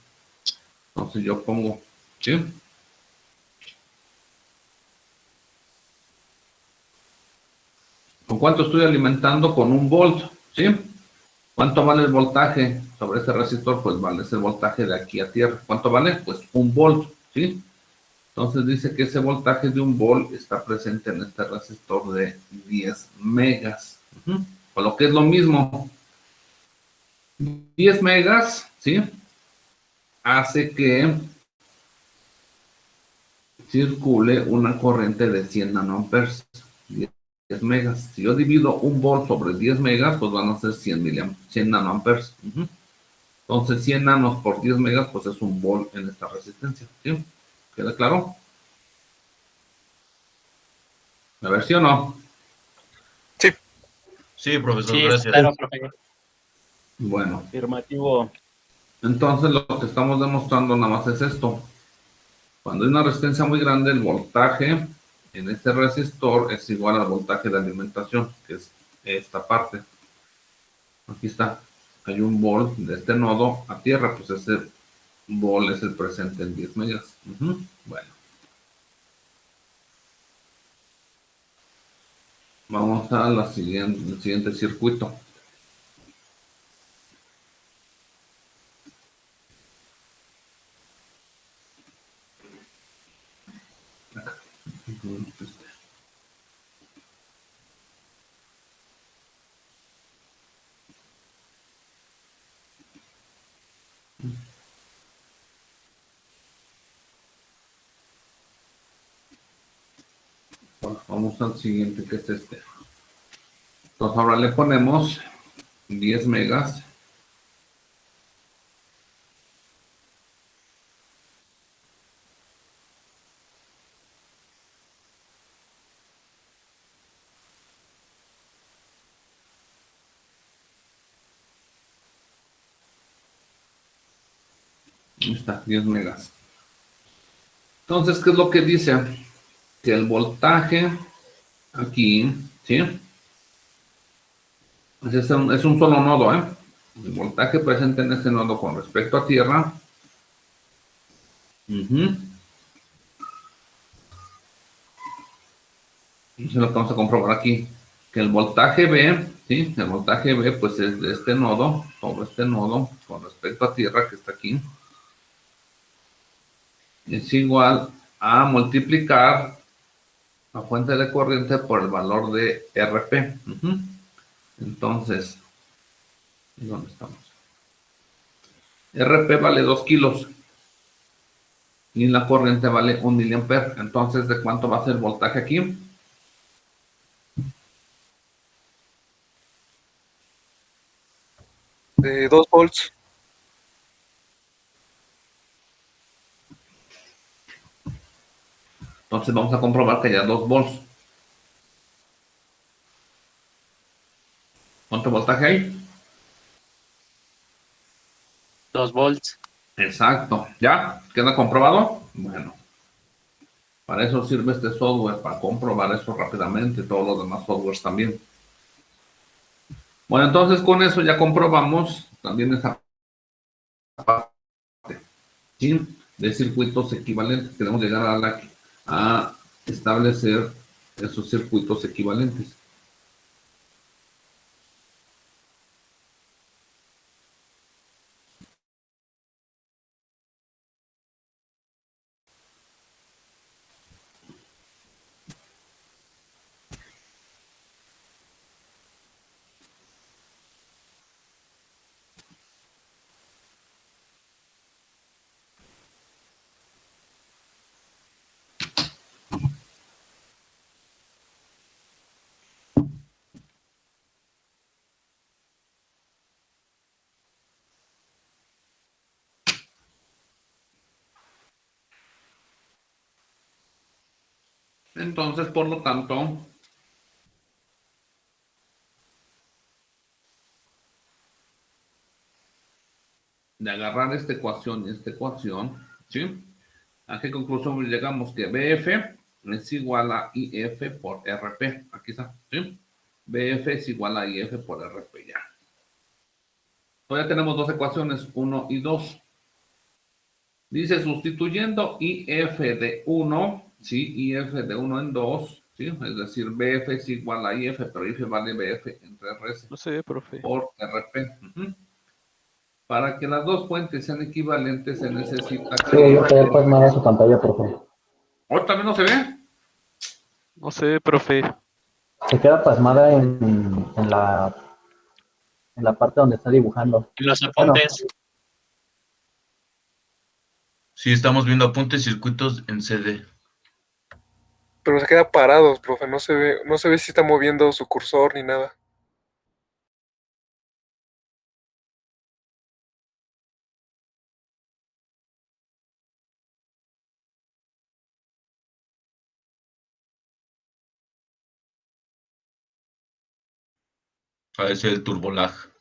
Entonces yo pongo, ¿sí? ¿Con cuánto estoy alimentando? Con 1 volt, ¿sí? ¿Cuánto vale el voltaje sobre este resistor? Pues vale, es el voltaje de aquí a tierra. ¿Cuánto vale? Pues 1 volt, ¿sí? Entonces dice que ese voltaje de 1 volt está presente en este resistor de 10 megas. Por lo que es lo mismo. 10 megas, ¿sí? Hace que circule una corriente de 100 nanoamperes. 10 megas. Si yo divido 1 volt sobre 10 megas, pues van a ser 100 nanoamperes. Entonces 100 nanos por 10 megas, pues es 1 volt en esta resistencia. ¿Sí? ¿Queda claro? A ver, ¿sí o no? Sí, profesor, Sí, gracias. claro, profe. Bueno, Afirmativo. entonces lo que estamos demostrando nada más es esto. Cuando hay una resistencia muy grande, el voltaje en este resistor es igual al voltaje de alimentación, que es esta parte. Aquí está. Hay 1 volt de este nodo a tierra, pues ese volt es el presente en 10 megas. Bueno. Vamos a el siguiente circuito. Bueno, vamos al siguiente, que es este. Entonces ahora le ponemos 10 megas. Ahí está, 10 megas. Entonces, ¿qué es lo que dice? Que el voltaje aquí, ¿sí? Es un solo nodo, ¿eh? El voltaje presente en este nodo con respecto a tierra. Eso es lo que vamos a comprobar aquí. Que el voltaje B, ¿sí? El voltaje B, pues es de este nodo, sobre este nodo, con respecto a tierra que está aquí. Es igual a multiplicar la fuente de corriente por el valor de RP. Entonces, ¿dónde estamos? RP vale 2 kilos y la corriente vale 1 miliamper. Entonces, ¿de cuánto va a ser el voltaje aquí? De 2 volts. Entonces vamos a comprobar que haya 2 volts. ¿Cuánto voltaje hay? 2 volts. Exacto. ¿Ya? ¿Queda comprobado? Bueno, para eso sirve este software, para comprobar eso rápidamente, todos los demás softwares también. Bueno, entonces con eso ya comprobamos también esa parte, ¿sí? De circuitos equivalentes. Queremos llegar a establecer esos circuitos equivalentes. Entonces, por lo tanto, de agarrar esta ecuación y esta ecuación, ¿sí? ¿A qué conclusión llegamos? Que BF es igual a IF por RP. Aquí está, ¿sí? BF es igual a IF por RP, ya. Todavía tenemos dos ecuaciones, 1 y 2. Dice, sustituyendo IF de 1, ¿sí? IF de 1 en 2, ¿sí? Es decir, BF es igual a IF, pero IF vale BF entre RS No se ve, profe. por RP. Para que las dos fuentes sean equivalentes, se necesita Sí, yo que... quedé pasmada su pantalla, profe. ¿Oh, también no se ve? No se ve, profe. Se queda pasmada en la parte donde está dibujando. En los Bueno, apuntes. Sí, estamos viendo apuntes circuitos en CD. Pero se queda parado, profe. No se ve si está moviendo su cursor ni nada. A ese el turbolag.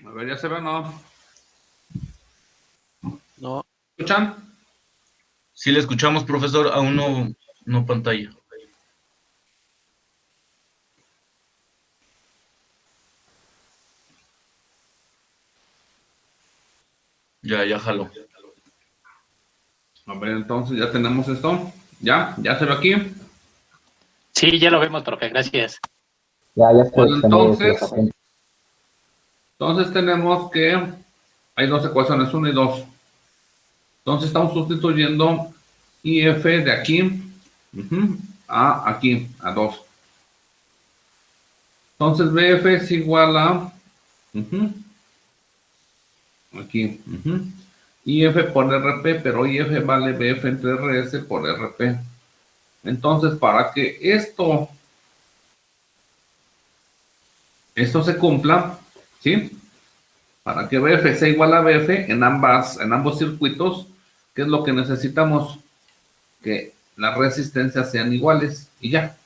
A ver, ¿ya se ve o no? No. ¿Escuchan? Sí le escuchamos, profesor, aún no pantalla. Ya jaló. A ver, entonces ya tenemos esto. ¿Ya se ve aquí? Sí, ya lo vemos, profe. Gracias. ya se Bueno, extendió entonces tenemos que hay dos ecuaciones, 1 y 2. Entonces estamos sustituyendo IF de aquí a aquí, a 2. Entonces BF es igual a aquí, IF por RP, pero IF vale BF entre RS por RP. Entonces, para que esto se cumpla, ¿sí? Para que BF sea igual a BF en ambos circuitos, ¿qué es lo que necesitamos? Que las resistencias sean iguales y ya.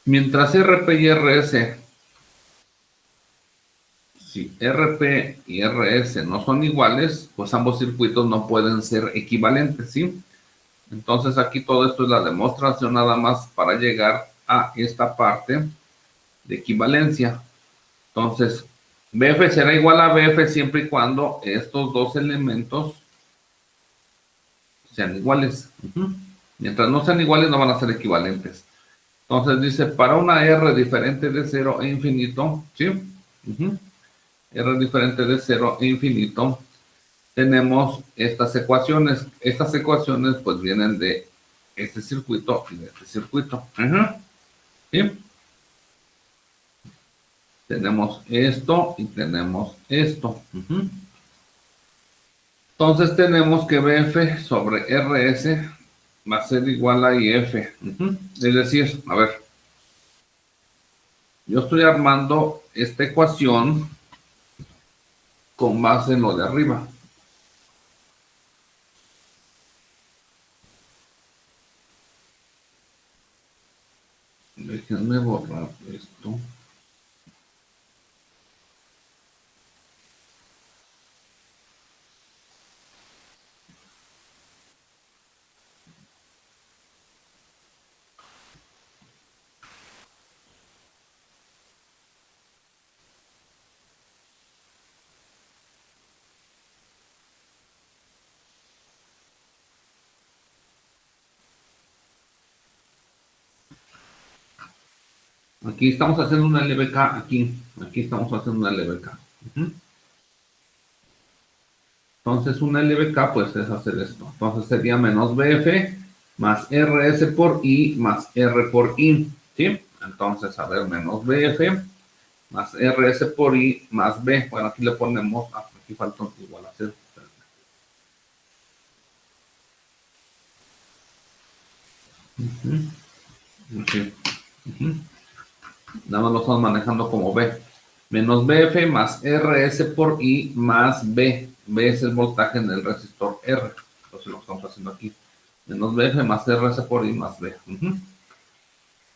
Mientras RP y RS, si RP y RS no son iguales, pues ambos circuitos no pueden ser equivalentes, ¿sí? Entonces aquí todo esto es la demostración nada más para llegar a esta parte de equivalencia. Entonces, BF será igual a BF siempre y cuando estos dos elementos sean iguales. Mientras no sean iguales, no van a ser equivalentes. Entonces dice, para una R diferente de 0 e infinito, ¿sí? R diferente de 0 e infinito, tenemos estas ecuaciones. Estas ecuaciones pues vienen de este circuito y de este circuito. ¿Sí? Tenemos esto y tenemos esto. Entonces tenemos que BF sobre RS va a ser igual a IF. Es decir, a ver, yo estoy armando esta ecuación con base en lo de arriba. Déjenme borrar esto. Aquí estamos haciendo una LBK, aquí estamos haciendo una LBK. Entonces una LBK pues es hacer esto. Entonces sería menos BF más RS por I más R por I, ¿sí? Entonces, a ver, menos BF más RS por I más B. Bueno, aquí le ponemos, aquí falta un igual a 0. Okay. Nada más lo estamos manejando como B. Menos BF más RS por I más B. B es el voltaje en el resistor R. Entonces lo estamos haciendo aquí. Menos BF más RS por I más B.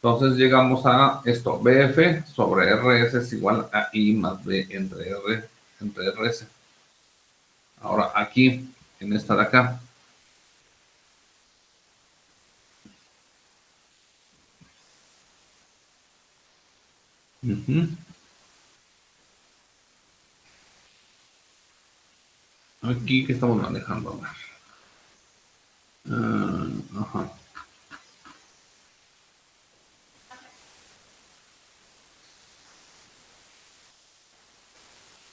Entonces llegamos a esto. BF sobre RS es igual a I más B entre RS. Ahora aquí, en esta de acá. Aquí que estamos manejando. A ver. Ajá.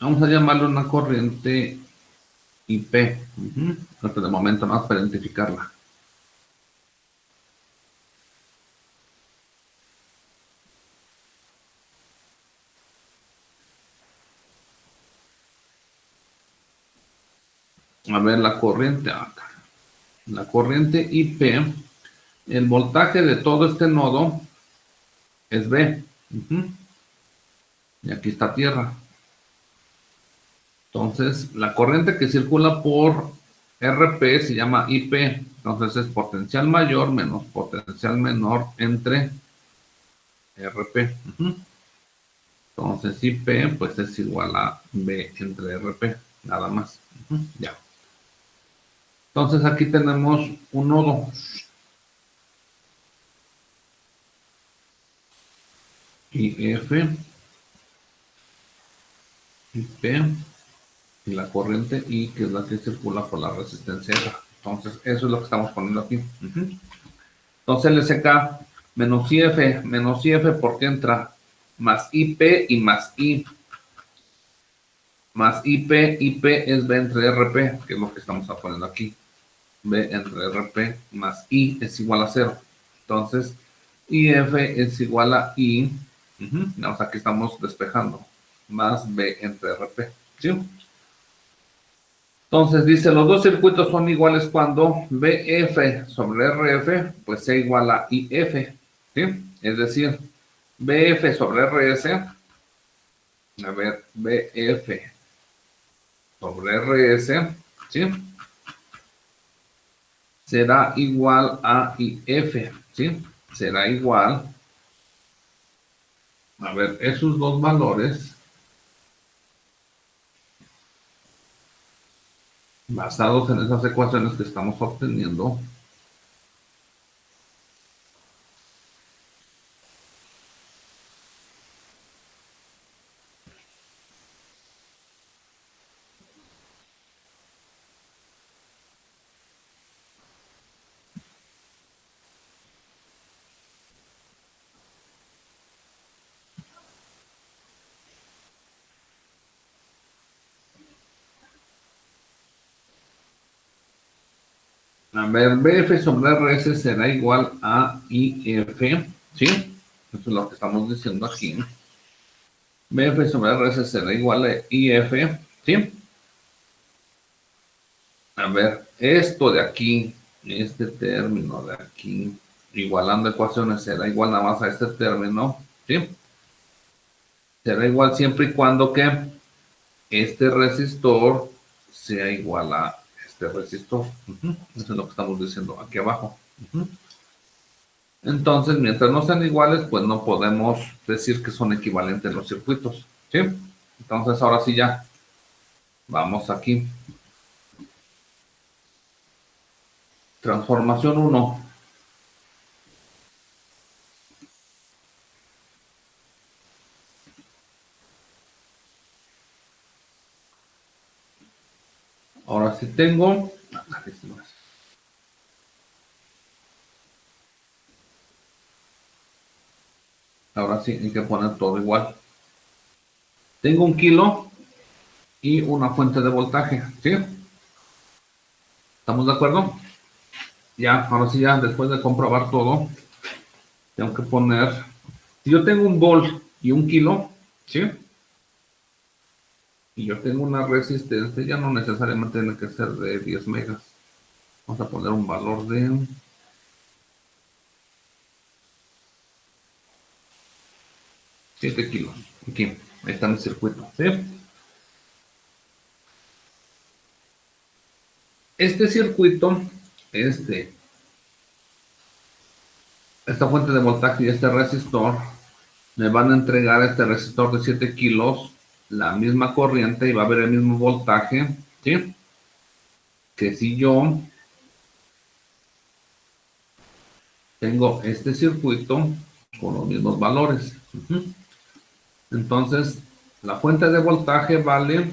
Vamos a llamarle una corriente IP. Hasta de momento más para identificarla. A ver, la corriente acá. La corriente IP, el voltaje de todo este nodo es B. Y aquí está tierra. Entonces, la corriente que circula por RP se llama IP. Entonces, es potencial mayor menos potencial menor entre RP. Entonces, IP pues es igual a B entre RP. Nada más. Ya. Entonces, aquí tenemos un nodo. IF, IP, y la corriente I, que es la que circula por la resistencia R. Entonces, eso es lo que estamos poniendo aquí. Entonces, LSK menos IF, porque entra más IP y más I. Más IP es B entre RP, que es lo que estamos poniendo aquí. B entre RP más I es igual a 0. Entonces, IF es igual a I. O sea, aquí estamos despejando. Más B entre RP. ¿Sí? Entonces dice, los dos circuitos son iguales cuando BF sobre RF pues sea igual a IF. ¿Sí? Es decir, BF sobre RS. A ver, BF sobre RS. ¿Sí? Será igual a IF. ¿Sí? Será igual. A ver, esos dos valores basados en esas ecuaciones que estamos obteniendo, a ver, BF sobre RS será igual a IF, ¿sí? Eso es lo que estamos diciendo aquí. BF sobre RS será igual a IF, ¿sí? A ver, esto de aquí, este término de aquí, igualando ecuaciones, será igual nada más a este término, ¿sí? Será igual siempre y cuando que este resistor sea igual a este resistor. Eso es lo que estamos diciendo aquí abajo. Entonces, mientras no sean iguales, pues no podemos decir que son equivalentes los circuitos. ¿Sí? Entonces, ahora sí ya. Vamos aquí. Transformación 1. Ahora sí tengo. Ahora sí hay que poner todo igual. Tengo 1 kilo y una fuente de voltaje. ¿Sí? ¿Estamos de acuerdo? Ya, ahora sí, ya después de comprobar todo, tengo que poner, si yo tengo un volt y 1 kilo, ¿sí? Y yo tengo una resistencia, ya no necesariamente tiene que ser de 10 megas. Vamos a poner un valor de 7 kilos. Aquí, ahí está mi circuito, ¿sí? Este circuito, esta fuente de voltaje y este resistor, me van a entregar este resistor de 7 kilos, la misma corriente y va a haber el mismo voltaje, ¿sí? Que si yo tengo este circuito con los mismos valores. Entonces, la fuente de voltaje vale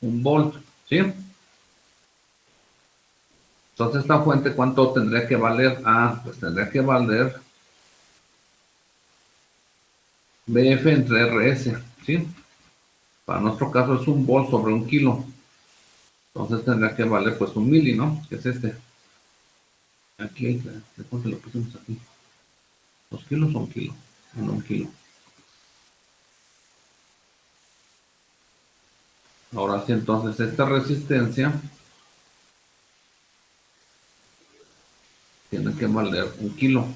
1 volt, ¿sí? Entonces, esta fuente, ¿cuánto tendría que valer? Ah, pues tendría que valer BF entre RS, ¿sí? Para nuestro caso es 1 volt sobre 1 kilo. Entonces tendría que valer pues 1 mili, ¿no? Que es este. Aquí, ¿de cuánto lo pusimos aquí? 2 kilos o 1 kilo. No, 1 kilo. Ahora sí, entonces esta resistencia tiene que valer 1 kilo.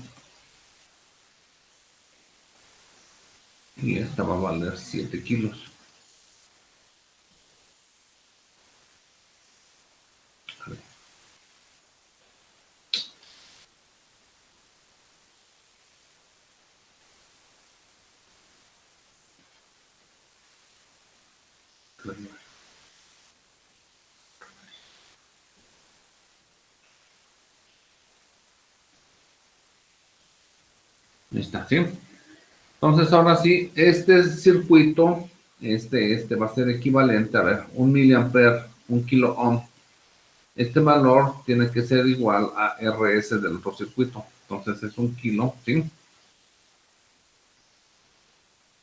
Y esta va a valer 7 kilos. Ahí está, ¿sí? Entonces, ahora sí, este circuito, este va a ser equivalente, a ver, 1 miliampere, 1 kilo ohm. Este valor tiene que ser igual a RS del otro circuito. Entonces, es 1 kilo, ¿sí?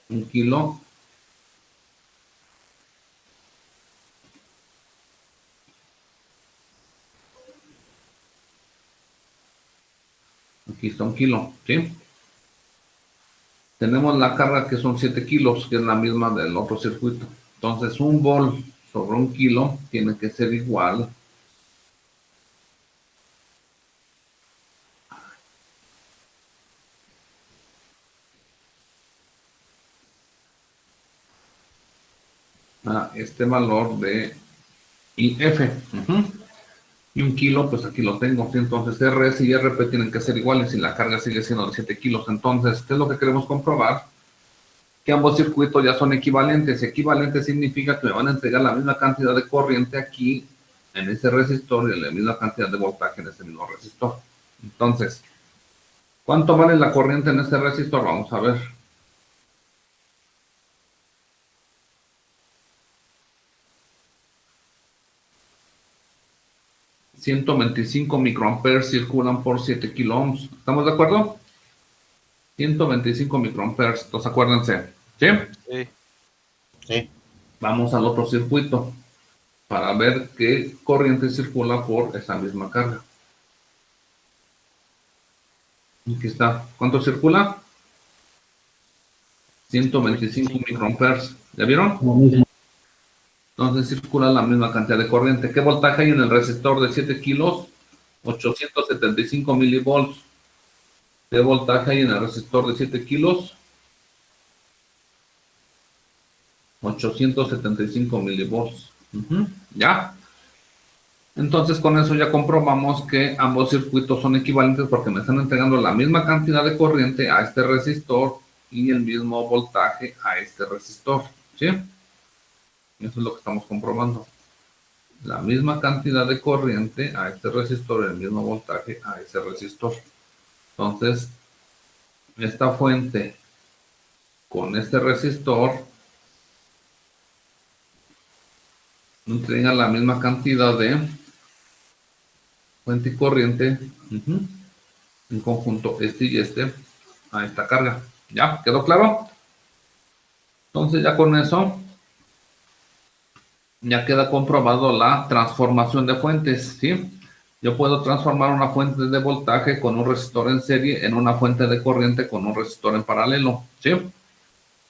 1 kilo. Aquí está 1 kilo, ¿sí? Tenemos la carga que son 7 kilos, que es la misma del otro circuito. Entonces, 1 volt sobre 1 kilo tiene que ser igual a este valor de IF. Y 1 kilo, pues aquí lo tengo, ¿sí? Entonces RS y RP tienen que ser iguales y la carga sigue siendo de 7 kilos. Entonces, ¿qué es lo que queremos comprobar? Que ambos circuitos ya son equivalentes. Equivalente significa que me van a entregar la misma cantidad de corriente aquí en ese resistor y la misma cantidad de voltaje en ese mismo resistor. Entonces, ¿cuánto vale la corriente en este resistor? Vamos a ver. ...125 microamperes circulan por 7 kilo ohms. ¿Estamos de acuerdo? 125 microamperes. Entonces, acuérdense. ¿Sí? Sí. Sí. Vamos al otro circuito para ver qué corriente circula por esa misma carga. Aquí está. ¿Cuánto circula? 125 microamperes. ¿Ya vieron? Lo mismo. Entonces circula la misma cantidad de corriente. ¿Qué voltaje hay en el resistor de 7 kilos? 875 milivolts. ¿Qué voltaje hay en el resistor de 7 kilos? 875 milivolts. ¿Ya? Entonces con eso ya comprobamos que ambos circuitos son equivalentes porque me están entregando la misma cantidad de corriente a este resistor y el mismo voltaje a este resistor. ¿Sí? Eso es lo que estamos comprobando. La misma cantidad de corriente a este resistor y el mismo voltaje a ese resistor. Entonces, esta fuente con este resistor entrega la misma cantidad de fuente y corriente en conjunto este y este a esta carga. ¿Ya? ¿Quedó claro? Entonces ya con eso ya queda comprobado la transformación de fuentes, ¿sí? yo puedo transformar una fuente de voltaje con un resistor en serie en una fuente de corriente con un resistor en paralelo, ¿sí?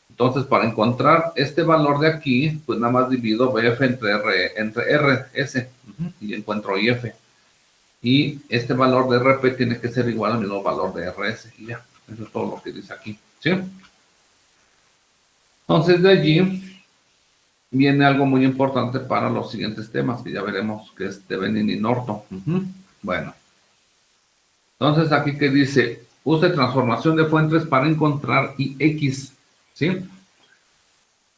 Entonces, para encontrar este valor de aquí, pues nada más divido BF entre RS y encuentro IF. Y este valor de RP tiene que ser igual al mismo valor de RS. Y ya, eso es todo lo que dice aquí, ¿sí? Entonces, de allí viene algo muy importante para los siguientes temas, que ya veremos, que es Thevenin y Norton. Bueno. Entonces, aquí que dice, use transformación de fuentes para encontrar IX, ¿sí?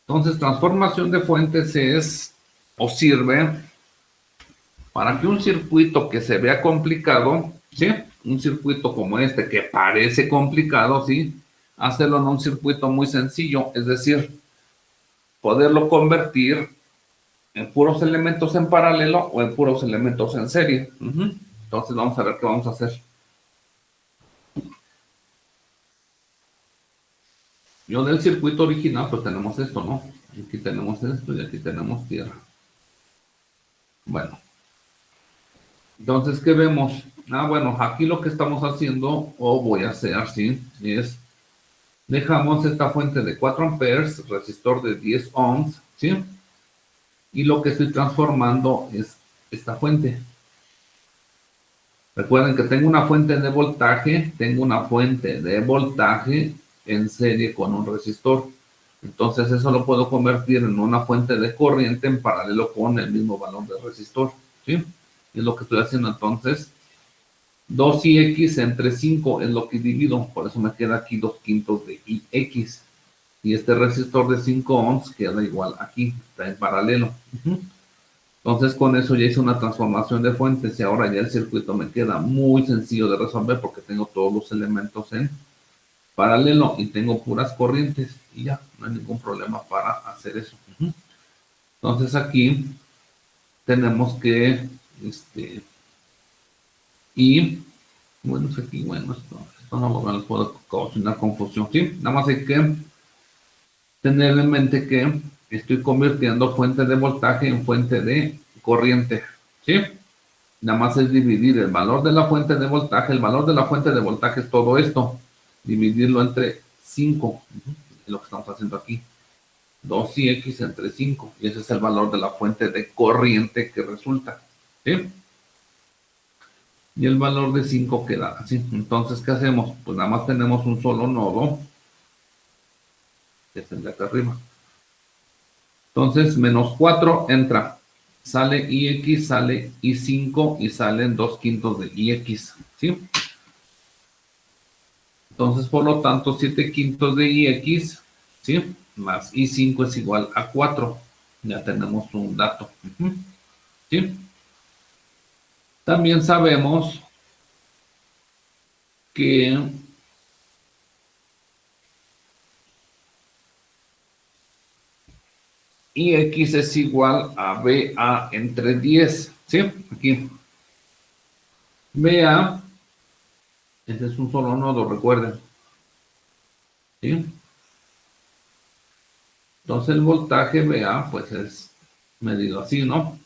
Entonces, transformación de fuentes es o sirve para que un circuito que se vea complicado, ¿sí? Un circuito como este que parece complicado, ¿sí? Hacerlo en un circuito muy sencillo, es decir, poderlo convertir en puros elementos en paralelo o en puros elementos en serie. Entonces, vamos a ver qué vamos a hacer. Yo del circuito original, pues tenemos esto, ¿no? Aquí tenemos esto y aquí tenemos tierra. Bueno. Entonces, ¿qué vemos? Bueno, aquí lo que estamos haciendo, o voy a hacer, ¿sí? Es, dejamos esta fuente de 4 amperes, resistor de 10 ohms, ¿sí? Y lo que estoy transformando es esta fuente. Recuerden que tengo una fuente de voltaje, en serie con un resistor. Entonces eso lo puedo convertir en una fuente de corriente en paralelo con el mismo valor de resistor, ¿sí? Es lo que estoy haciendo entonces. 2IX entre 5 es lo que divido, por eso me queda aquí 2/5 de IX. Y este resistor de 5 ohms queda igual aquí, está en paralelo. Entonces con eso ya hice una transformación de fuentes y ahora ya el circuito me queda muy sencillo de resolver porque tengo todos los elementos en paralelo y tengo puras corrientes y ya, no hay ningún problema para hacer eso. Entonces aquí tenemos que, y, bueno, aquí, bueno, esto no me lo puedo causar confusión, ¿sí? Nada más hay que tener en mente que estoy convirtiendo fuente de voltaje en fuente de corriente, ¿sí? Nada más es dividir el valor de la fuente de voltaje, el valor de la fuente de voltaje es todo esto, dividirlo entre 5, es lo que estamos haciendo aquí, 2IX entre 5, y ese es el valor de la fuente de corriente que resulta, ¿sí? Y el valor de 5 queda así. Entonces, ¿qué hacemos? Pues nada más tenemos un solo nodo, que es el de acá arriba. Entonces, menos 4 entra, sale IX, sale I5 y salen 2/5 de IX, ¿sí? Entonces, por lo tanto, 7/5 de IX, ¿sí? Más I5 es igual a 4. Ya tenemos un dato, ¿sí? También sabemos que IX es igual a BA entre 10, ¿sí? Aquí. BA, este es un solo nodo, recuerden. ¿Sí? Entonces el voltaje BA, pues es medido así, ¿no?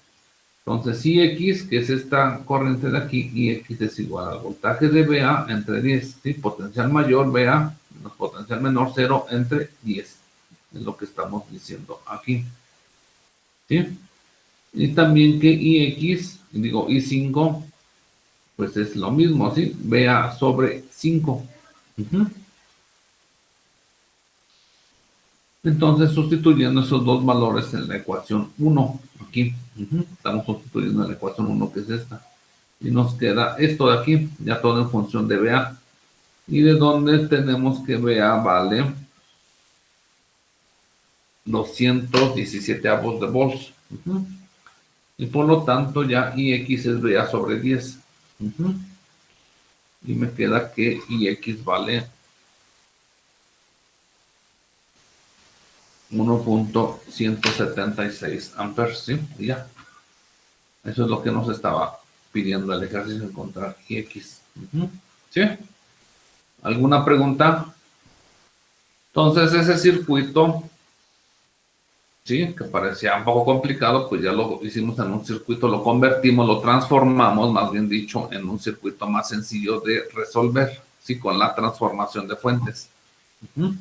Entonces IX, que es esta corriente de aquí, IX es igual al voltaje de BA entre 10, ¿sí? Potencial mayor BA menos potencial menor 0 entre 10. Es lo que estamos diciendo aquí. ¿Sí? Y también que IX, digo I5, pues es lo mismo, ¿sí? BA sobre 5. Entonces, sustituyendo esos dos valores en la ecuación 1, aquí, estamos sustituyendo en la ecuación 1, que es esta. Y nos queda esto de aquí, ya todo en función de BA. Y de donde tenemos que BA vale 217 avos de volts. Y por lo tanto ya IX es BA sobre 10. Y me queda que IX vale 1.176 amperes, ¿sí? Y ya. Eso es lo que nos estaba pidiendo el ejercicio, encontrar IX. ¿Sí? ¿Alguna pregunta? Entonces ese circuito ¿sí? Que parecía un poco complicado, pues ya lo hicimos en un circuito, lo convertimos, lo transformamos, más bien dicho, en un circuito más sencillo de resolver, ¿sí? Con la transformación de fuentes. Ujú.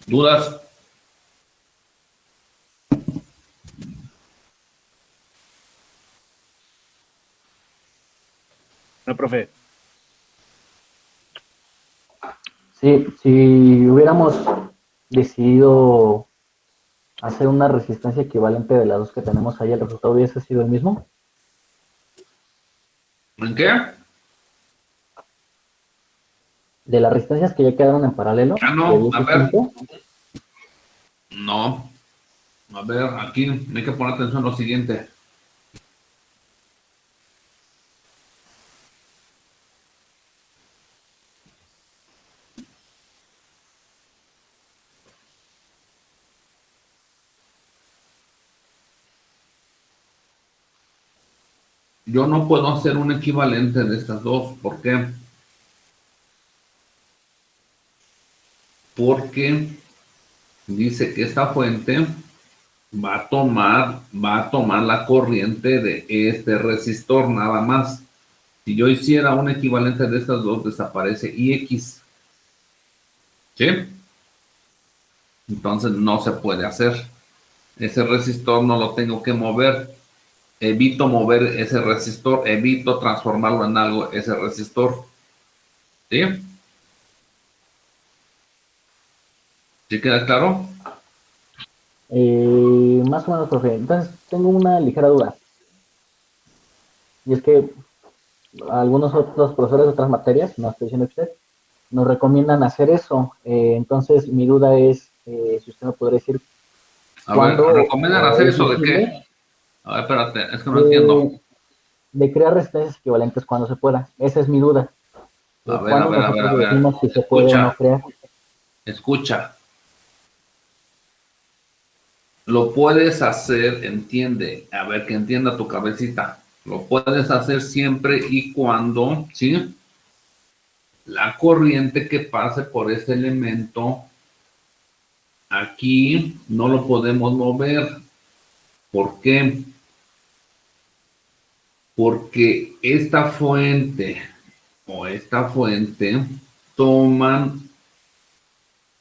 ¿Dudas? No, profe. Sí, si hubiéramos decidido hacer una resistencia equivalente de las dos que tenemos ahí, ¿el resultado hubiese sido el mismo? ¿En qué? De las resistencias que ya quedaron en paralelo, Ah, no, de 10 a y ver. 15, No. A ver, aquí hay que poner atención a lo siguiente. Yo no puedo hacer un equivalente de estas dos. ¿Por qué? Porque dice que esta fuente va a tomar la corriente de este resistor nada más. Si yo hiciera un equivalente de estas dos, desaparece IX. ¿Sí? Entonces no se puede hacer. Ese resistor no lo tengo que mover. Evito mover ese resistor, evito transformarlo en algo, ese resistor. ¿Sí? ¿Sí queda claro? más o menos, profe. Entonces, tengo una ligera duda. Y es que algunos otros profesores de otras materias, no estoy diciendo que usted, nos recomiendan hacer eso. Entonces, mi duda es si usted me podría decir A ver, cuándo ¿recomiendan hacer es eso de qué? visible A ver, espérate, es que no entiendo. de crear resistencias equivalentes cuando se pueda. Esa es mi duda. A ver, ¿Cuándo nosotros a ver. decimos si se puede o no crear? Escucha. Lo puedes hacer, entiende, a ver, que entienda tu cabecita. Lo puedes hacer siempre y cuando, ¿sí? La corriente que pase por ese elemento, aquí no lo podemos mover. ¿Por qué? Porque esta fuente o esta fuente toman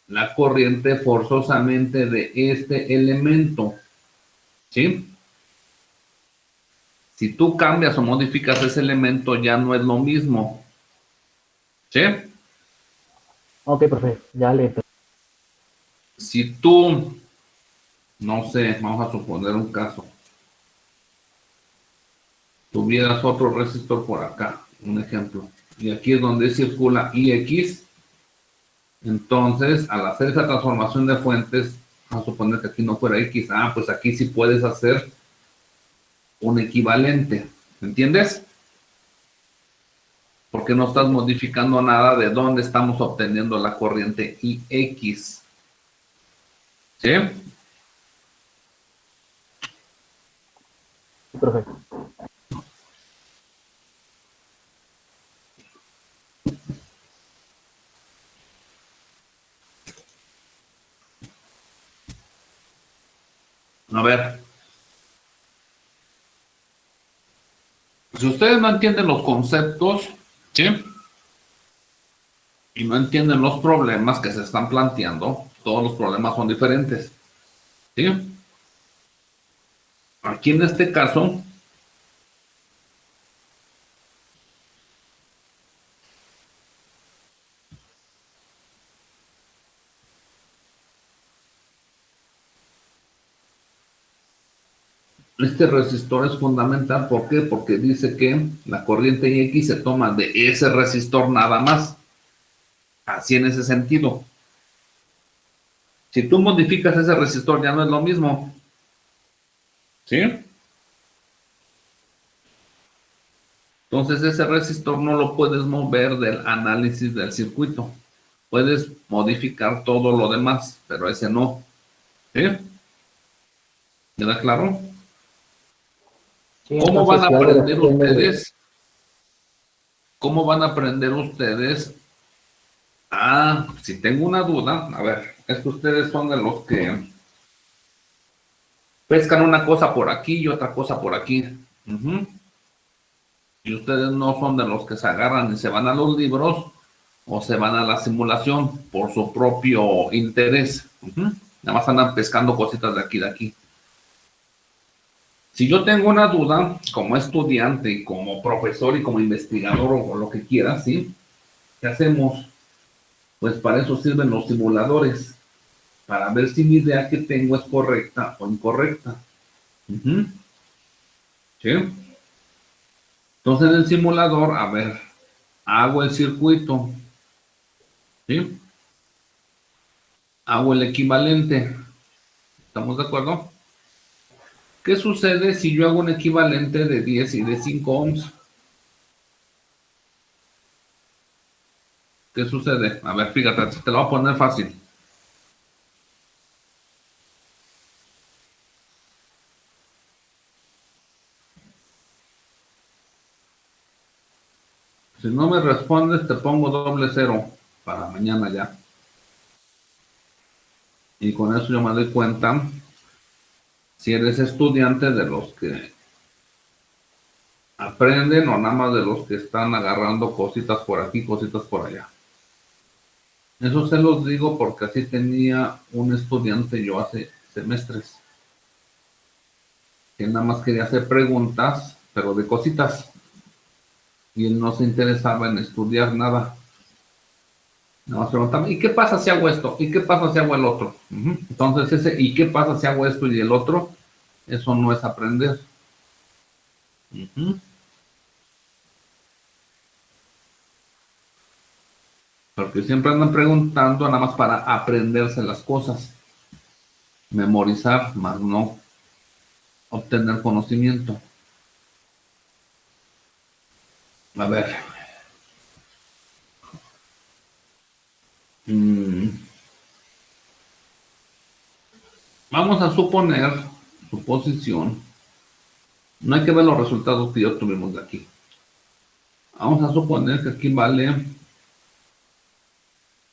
la corriente forzosamente de este elemento, ¿sí? Si tú cambias o modificas ese elemento, ya no es lo mismo, ¿sí? Ok, profe, ya le... Si tú, no sé, vamos a suponer un caso, tuvieras otro resistor por acá, un ejemplo, y aquí es donde circula IX, entonces al hacer esa transformación de fuentes, vamos a suponer que aquí no fuera X, pues aquí sí puedes hacer un equivalente, ¿entiendes? Porque no estás modificando nada de dónde estamos obteniendo la corriente IX. ¿Sí? Sí, profe. A ver. Si ustedes no entienden los conceptos, ¿sí? Y no entienden los problemas que se están planteando, todos los problemas son diferentes. ¿Sí? Aquí en este caso, este resistor es fundamental. ¿Por qué? Porque dice que la corriente IX se toma de ese resistor nada más. Así en ese sentido. Si tú modificas ese resistor, ya no es lo mismo. ¿Sí? Entonces ese resistor no lo puedes mover del análisis del circuito. Puedes modificar todo lo demás, pero ese no. ¿Sí? ¿Queda claro? Sí, ¿Cómo entonces, van a si algo aprender depende ustedes? ¿cómo van a aprender ustedes? Ah, si tengo una duda, a ver, es que ustedes son de los que pescan una cosa por aquí y otra cosa por aquí. Ujú. Y ustedes no son de los que se agarran y se van a los libros o se van a la simulación por su propio interés. Ujú. Nada más andan pescando cositas de aquí, de aquí. Si yo tengo una duda, como estudiante y como profesor y como investigador o lo que quiera, ¿sí? ¿Qué hacemos? Pues para eso sirven los simuladores, para ver si mi idea que tengo es correcta o incorrecta. Ujú. ¿Sí? Entonces en el simulador, a ver, hago el circuito, ¿sí? Hago el equivalente. ¿Estamos de acuerdo? ¿Qué sucede si yo hago un equivalente de 10 y de 5 ohms? ¿Qué sucede? A ver, fíjate, te lo voy a poner fácil. Si no me respondes, te pongo doble cero para mañana ya. Y con eso yo me doy cuenta si eres estudiante de los que aprenden o nada más de los que están agarrando cositas por aquí, cositas por allá. Eso se los digo porque así tenía un estudiante yo hace semestres, que nada más quería hacer preguntas, pero de cositas, y él no se interesaba en estudiar nada. Nada más preguntaba, ¿y qué pasa si hago esto? ¿Y qué pasa si hago el otro? Ujú. Entonces ese, ¿y qué pasa si hago esto y el otro? Eso no es aprender. Ujú. Porque siempre andan preguntando nada más para aprenderse las cosas, memorizar, más no obtener conocimiento. A ver. Vamos a suponer, suposición, no hay que ver los resultados que ya obtuvimos de aquí. Vamos a suponer que aquí vale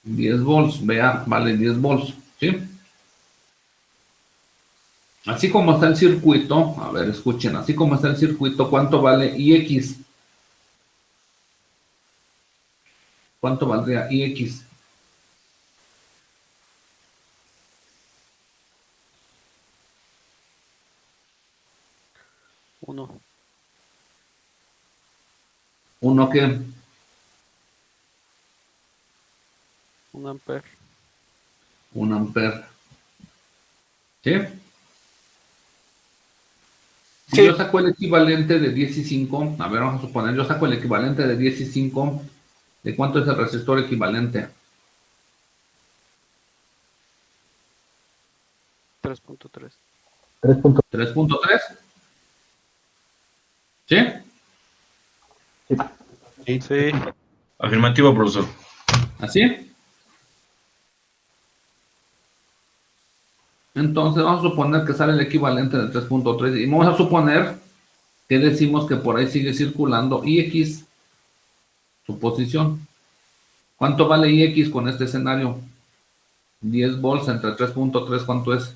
10 volts, vea, vale 10 volts, ¿sí? Así como está el circuito, a ver, escuchen, así como está el circuito, ¿cuánto vale IX? ¿Cuánto valdría IX? Uno. ¿Uno qué? 1 ampere. 1 ampere. ¿Sí? Si Sí. yo saco el equivalente de 10 y 5, a ver, vamos a suponer, yo saco el equivalente de 10 y 5, ¿de cuánto es el resistor equivalente? 3.3. 3.3. ¿Sí? Sí. Afirmativo, profesor. ¿Así? Entonces vamos a suponer que sale el equivalente de 3.3 y vamos a suponer que decimos que por ahí sigue circulando IX, su posición. ¿Cuánto vale IX con este escenario? 10 volts entre 3.3, ¿cuánto es?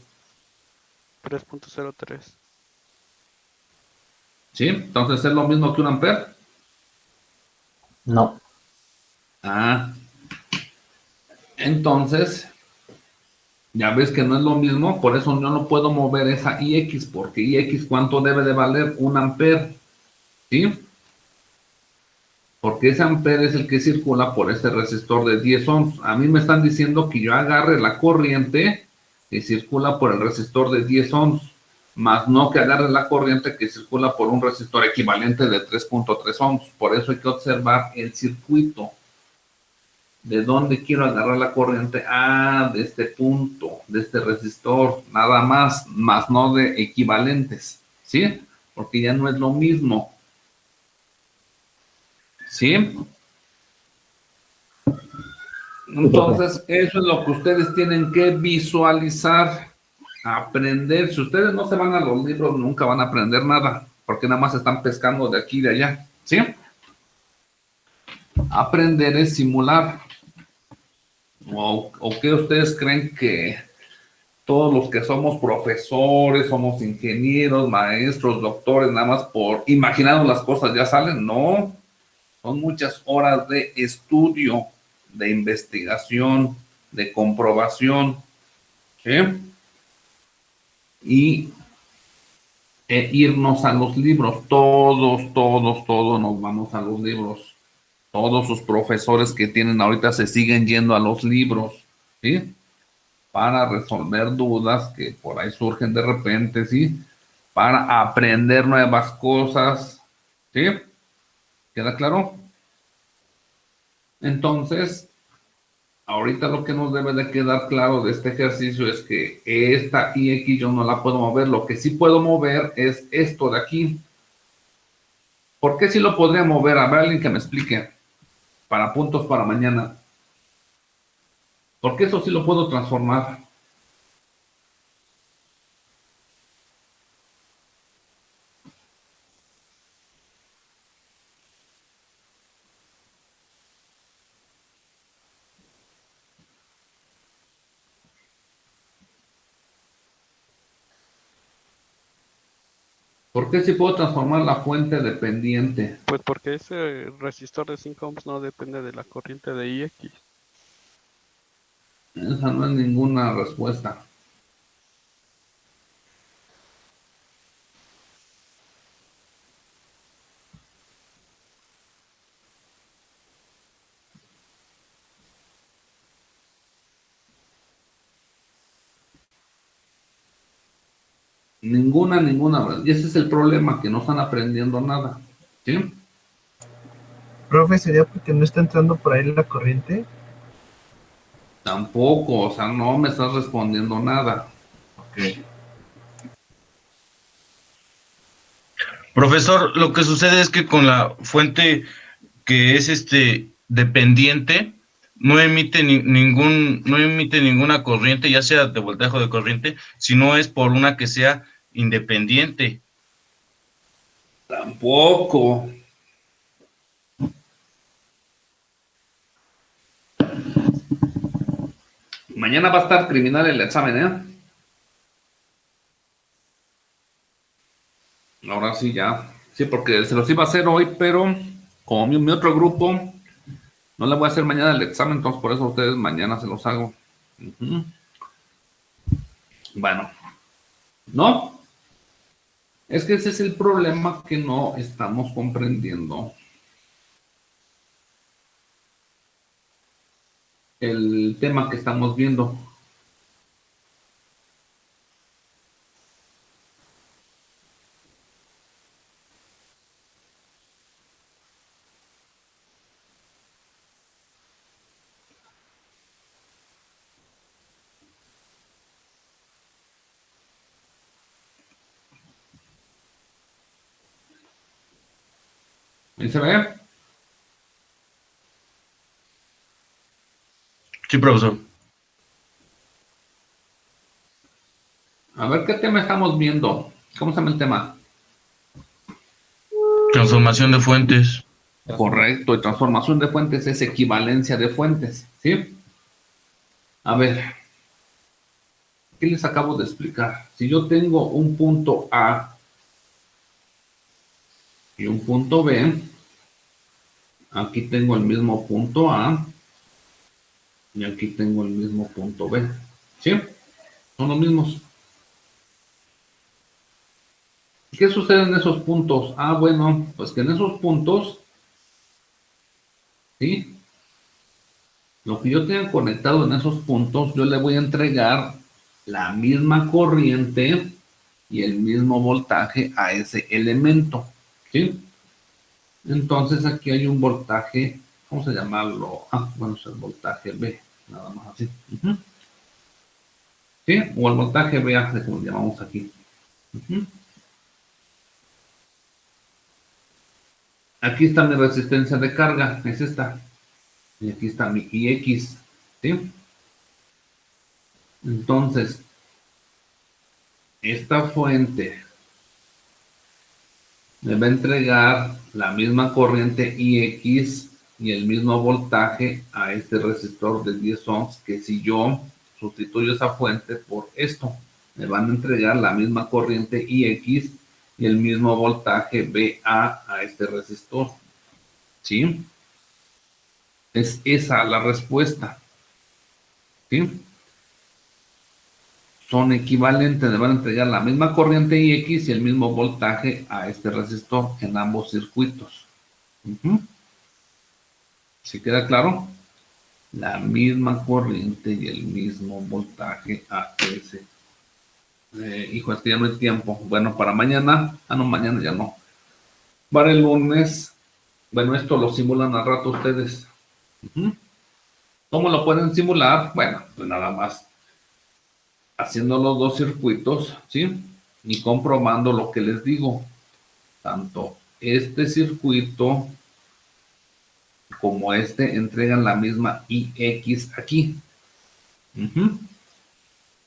3.03. ¿Sí? Entonces es lo mismo que 1 ampere. No. Ah. Entonces, ya ves que no es lo mismo, por eso yo no puedo mover esa IX, porque IX ¿cuánto debe de valer? 1 ampere. ¿Sí? Porque ese ampere es el que circula por este resistor de 10 ohms. A mí me están diciendo que yo agarre la corriente que circula por el resistor de 10 ohms, más no que agarre la corriente que circula por un resistor equivalente de 3.3 ohms. Por eso hay que observar el circuito. ¿De dónde quiero agarrar la corriente? Ah, de este punto, de este resistor, nada más no de equivalentes, ¿sí? Porque ya no es lo mismo. ¿Sí? Entonces, eso es lo que ustedes tienen que visualizar, aprender. Si ustedes no se van a los libros, nunca van a aprender nada, porque nada más están pescando de aquí y de allá, ¿sí? aprender es simular. ¿O qué ustedes creen que todos los que somos profesores, somos ingenieros, maestros, doctores, nada más por imaginarnos las cosas ya salen? No, son muchas horas de estudio, de investigación, de comprobación, ¿sí? Y irnos a los libros, todos nos vamos a los libros. Todos sus profesores que tienen ahorita se siguen yendo a los libros, ¿sí? Para resolver dudas que por ahí surgen de repente, ¿sí? Para aprender nuevas cosas, ¿sí? ¿Queda claro? Entonces, ahorita lo que nos debe de quedar claro de este ejercicio es que esta IX yo no la puedo mover. Lo que sí puedo mover es esto de aquí. ¿Por qué sí lo podría mover? A ver, alguien que me explique. Para puntos para mañana. Porque eso sí lo puedo transformar. ¿Por qué sí puedo transformar la fuente dependiente? Pues porque ese resistor de 5 ohms no depende de la corriente de IX. Esa no es ninguna respuesta. Ninguna. Y ese es el problema, que no están aprendiendo nada. ¿Sí? Profe, ¿sería porque no está entrando por ahí la corriente? Tampoco, o sea, no me estás respondiendo nada. Ok. Profesor, lo que sucede es que con la fuente que es dependiente, no emite ninguna corriente, ya sea de voltaje o de corriente, sino es por una que sea independiente. Tampoco. Mañana va a estar criminal el examen, ¿eh? Ahora sí ya. Sí, porque se los iba a hacer hoy, pero como mi otro grupo no le voy a hacer mañana el examen, entonces por eso a ustedes mañana se los hago. Ujú. Bueno. ¿No? Es que ese es el problema, que no estamos comprendiendo el tema que estamos viendo. ¿Ahí se ve? Sí, profesor. A ver, ¿qué tema estamos viendo? ¿Cómo se llama el tema? Transformación de fuentes. Correcto, y transformación de fuentes es equivalencia de fuentes, ¿sí? A ver, ¿qué les acabo de explicar? Si yo tengo un punto A y un punto B, aquí tengo el mismo punto A y aquí tengo el mismo punto B, ¿sí? Son los mismos. ¿Qué sucede en esos puntos? Ah, bueno, pues que en esos puntos, ¿sí? Lo que yo tenga conectado en esos puntos, yo le voy a entregar la misma corriente y el mismo voltaje a ese elemento, ¿sí? Entonces aquí hay un voltaje, vamos a llamarlo, bueno, es el voltaje B, nada más así. Uh-huh. ¿Sí? O el voltaje B, como lo llamamos aquí. Uh-huh. Aquí está mi resistencia de carga, es esta. Y aquí está mi IX, ¿sí? Entonces, esta fuente me va a entregar la misma corriente IX y el mismo voltaje a este resistor de 10 ohms, que si yo sustituyo esa fuente por esto, me van a entregar la misma corriente IX y el mismo voltaje VA a este resistor. ¿Sí? Es esa la respuesta. ¿Sí? Son equivalentes, me van a entregar la misma corriente IX y el mismo voltaje a este resistor en ambos circuitos. ¿Sí queda claro? La misma corriente y el mismo voltaje a ese. Hijo, es que ya no hay tiempo. Bueno, para mañana, no, mañana ya no. Para el lunes, bueno, esto lo simulan al rato ustedes. ¿Cómo lo pueden simular? Bueno, pues nada más haciendo los dos circuitos, ¿sí? Y comprobando lo que les digo. Tanto este circuito como este entregan la misma IX aquí.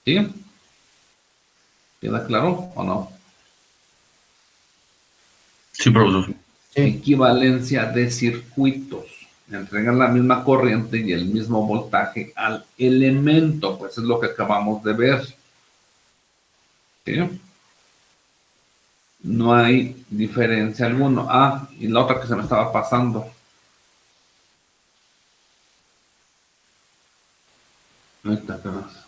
¿Sí? ¿Queda claro o no? Sí, profesor. Equivalencia de circuitos. Entregan la misma corriente y el mismo voltaje al elemento, pues es lo que acabamos de ver. ¿Sí? No hay diferencia alguna. Ah, y la otra que se me estaba pasando. Ahí está, atrás.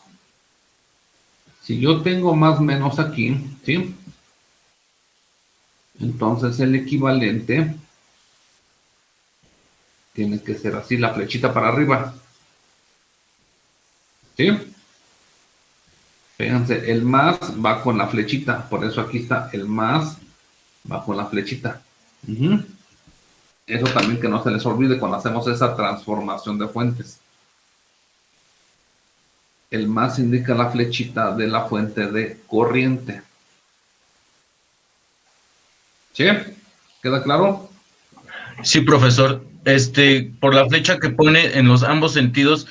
Si yo tengo más o menos aquí, ¿sí? Entonces el equivalente tiene que ser así, la flechita para arriba. ¿Sí? Fíjense, el más va con la flechita, por eso aquí está, el más va con la flechita. Eso también que no se les olvide cuando hacemos esa transformación de fuentes. El más indica la flechita de la fuente de corriente. ¿Sí? ¿Queda claro? Sí, profesor. Por la flecha que pone en los ambos sentidos,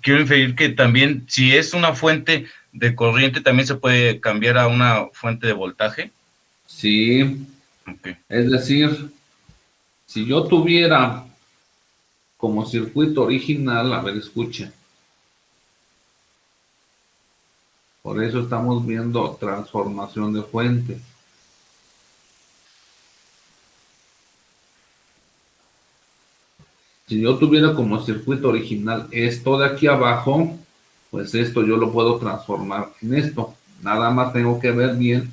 quiero inferir que también, si es una fuente de corriente, también se puede cambiar a una fuente de voltaje. Sí. Okay. Es decir, si yo tuviera como circuito original, a ver, escuchen. Por eso estamos viendo transformación de fuentes. Si yo tuviera como circuito original esto de aquí abajo, pues esto yo lo puedo transformar en esto. Nada más tengo que ver bien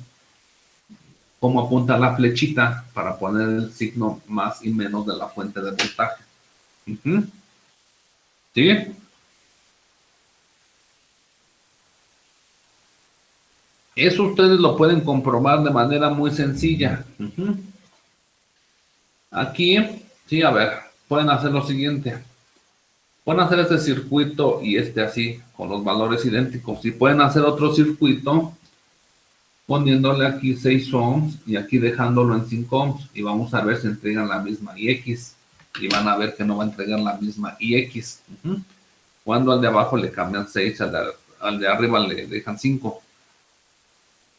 cómo apunta la flechita para poner el signo más y menos de la fuente de voltaje. ¿Sí? Eso ustedes lo pueden comprobar de manera muy sencilla. Aquí, sí, a ver, pueden hacer lo siguiente. Pueden hacer este circuito y este así, con los valores idénticos. Y pueden hacer otro circuito poniéndole aquí 6 ohms y aquí dejándolo en 5 ohms. Y vamos a ver si entregan la misma IX. Y van a ver que no va a entregar la misma IX. Cuando al de abajo le cambian 6, al de arriba le dejan 5.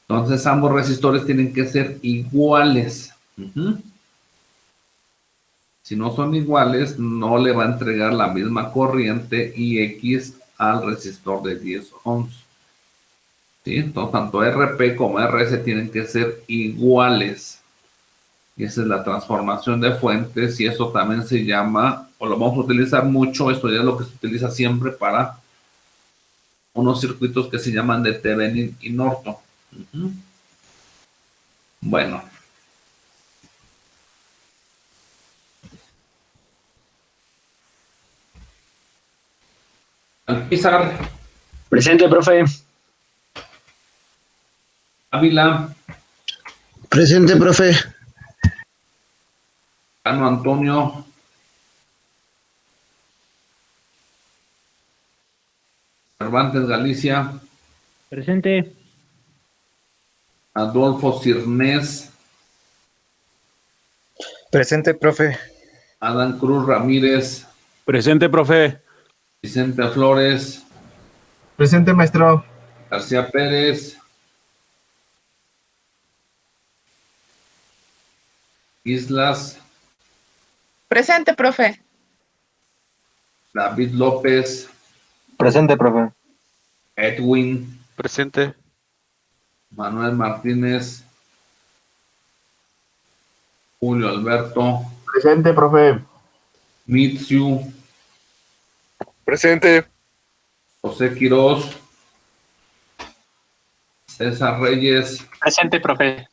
Entonces ambos resistores tienen que ser iguales. Si no son iguales, no le va a entregar la misma corriente IX al resistor de 10 ohms. ¿Sí? Entonces, tanto RP como RS tienen que ser iguales. Y esa es la transformación de fuentes y eso también se llama, o lo vamos a utilizar mucho, esto ya es lo que se utiliza siempre para unos circuitos que se llaman de Thevenin y Norton. Bueno. Alpizar. Presente, profe. Ávila. Presente, profe. Cano Antonio. Cervantes Galicia. Presente. Adolfo Cirnés. Presente, profe. Adán Cruz Ramírez. Presente, profe. Vicente Flores. Presente, maestro. García Pérez. Islas. Presente, profe. David López, Presente, profe. Edwin, Presente. Manuel Martínez, Julio Alberto, Presente, profe. Mitsu, Presente. José Quirós, César Reyes. Presente, profe.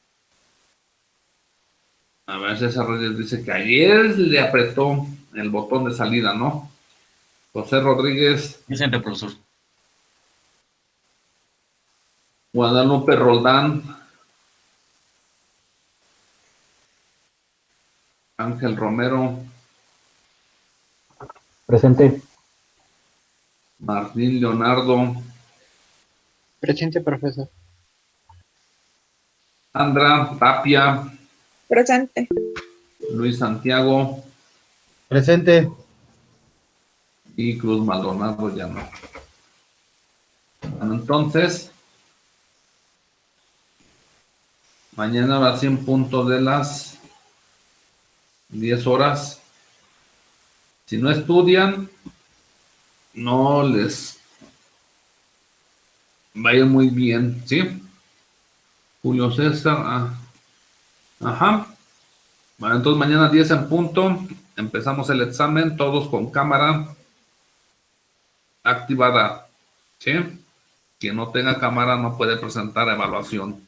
A ver, César Reyes dice que ayer le apretó el botón de salida, ¿no? José Rodríguez, Presente, profesor. Guadalupe Roldán, Ángel Romero, Presente. Martín Leonardo, Presente, profesor. Sandra Tapia, Presente. Luis Santiago Presente. y Cruz Maldonado ya no. Bueno, entonces, mañana va a ser en punto de las 10 horas. Si no estudian, no les va a ir muy bien, ¿sí? Julio César, ajá. Bueno, entonces mañana 10 en punto, empezamos el examen, todos con cámara activada, ¿sí? Quien no tenga cámara no puede presentar evaluación.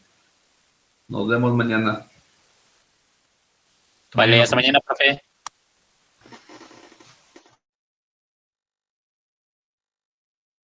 Nos vemos mañana. Vale, hasta mañana, profe.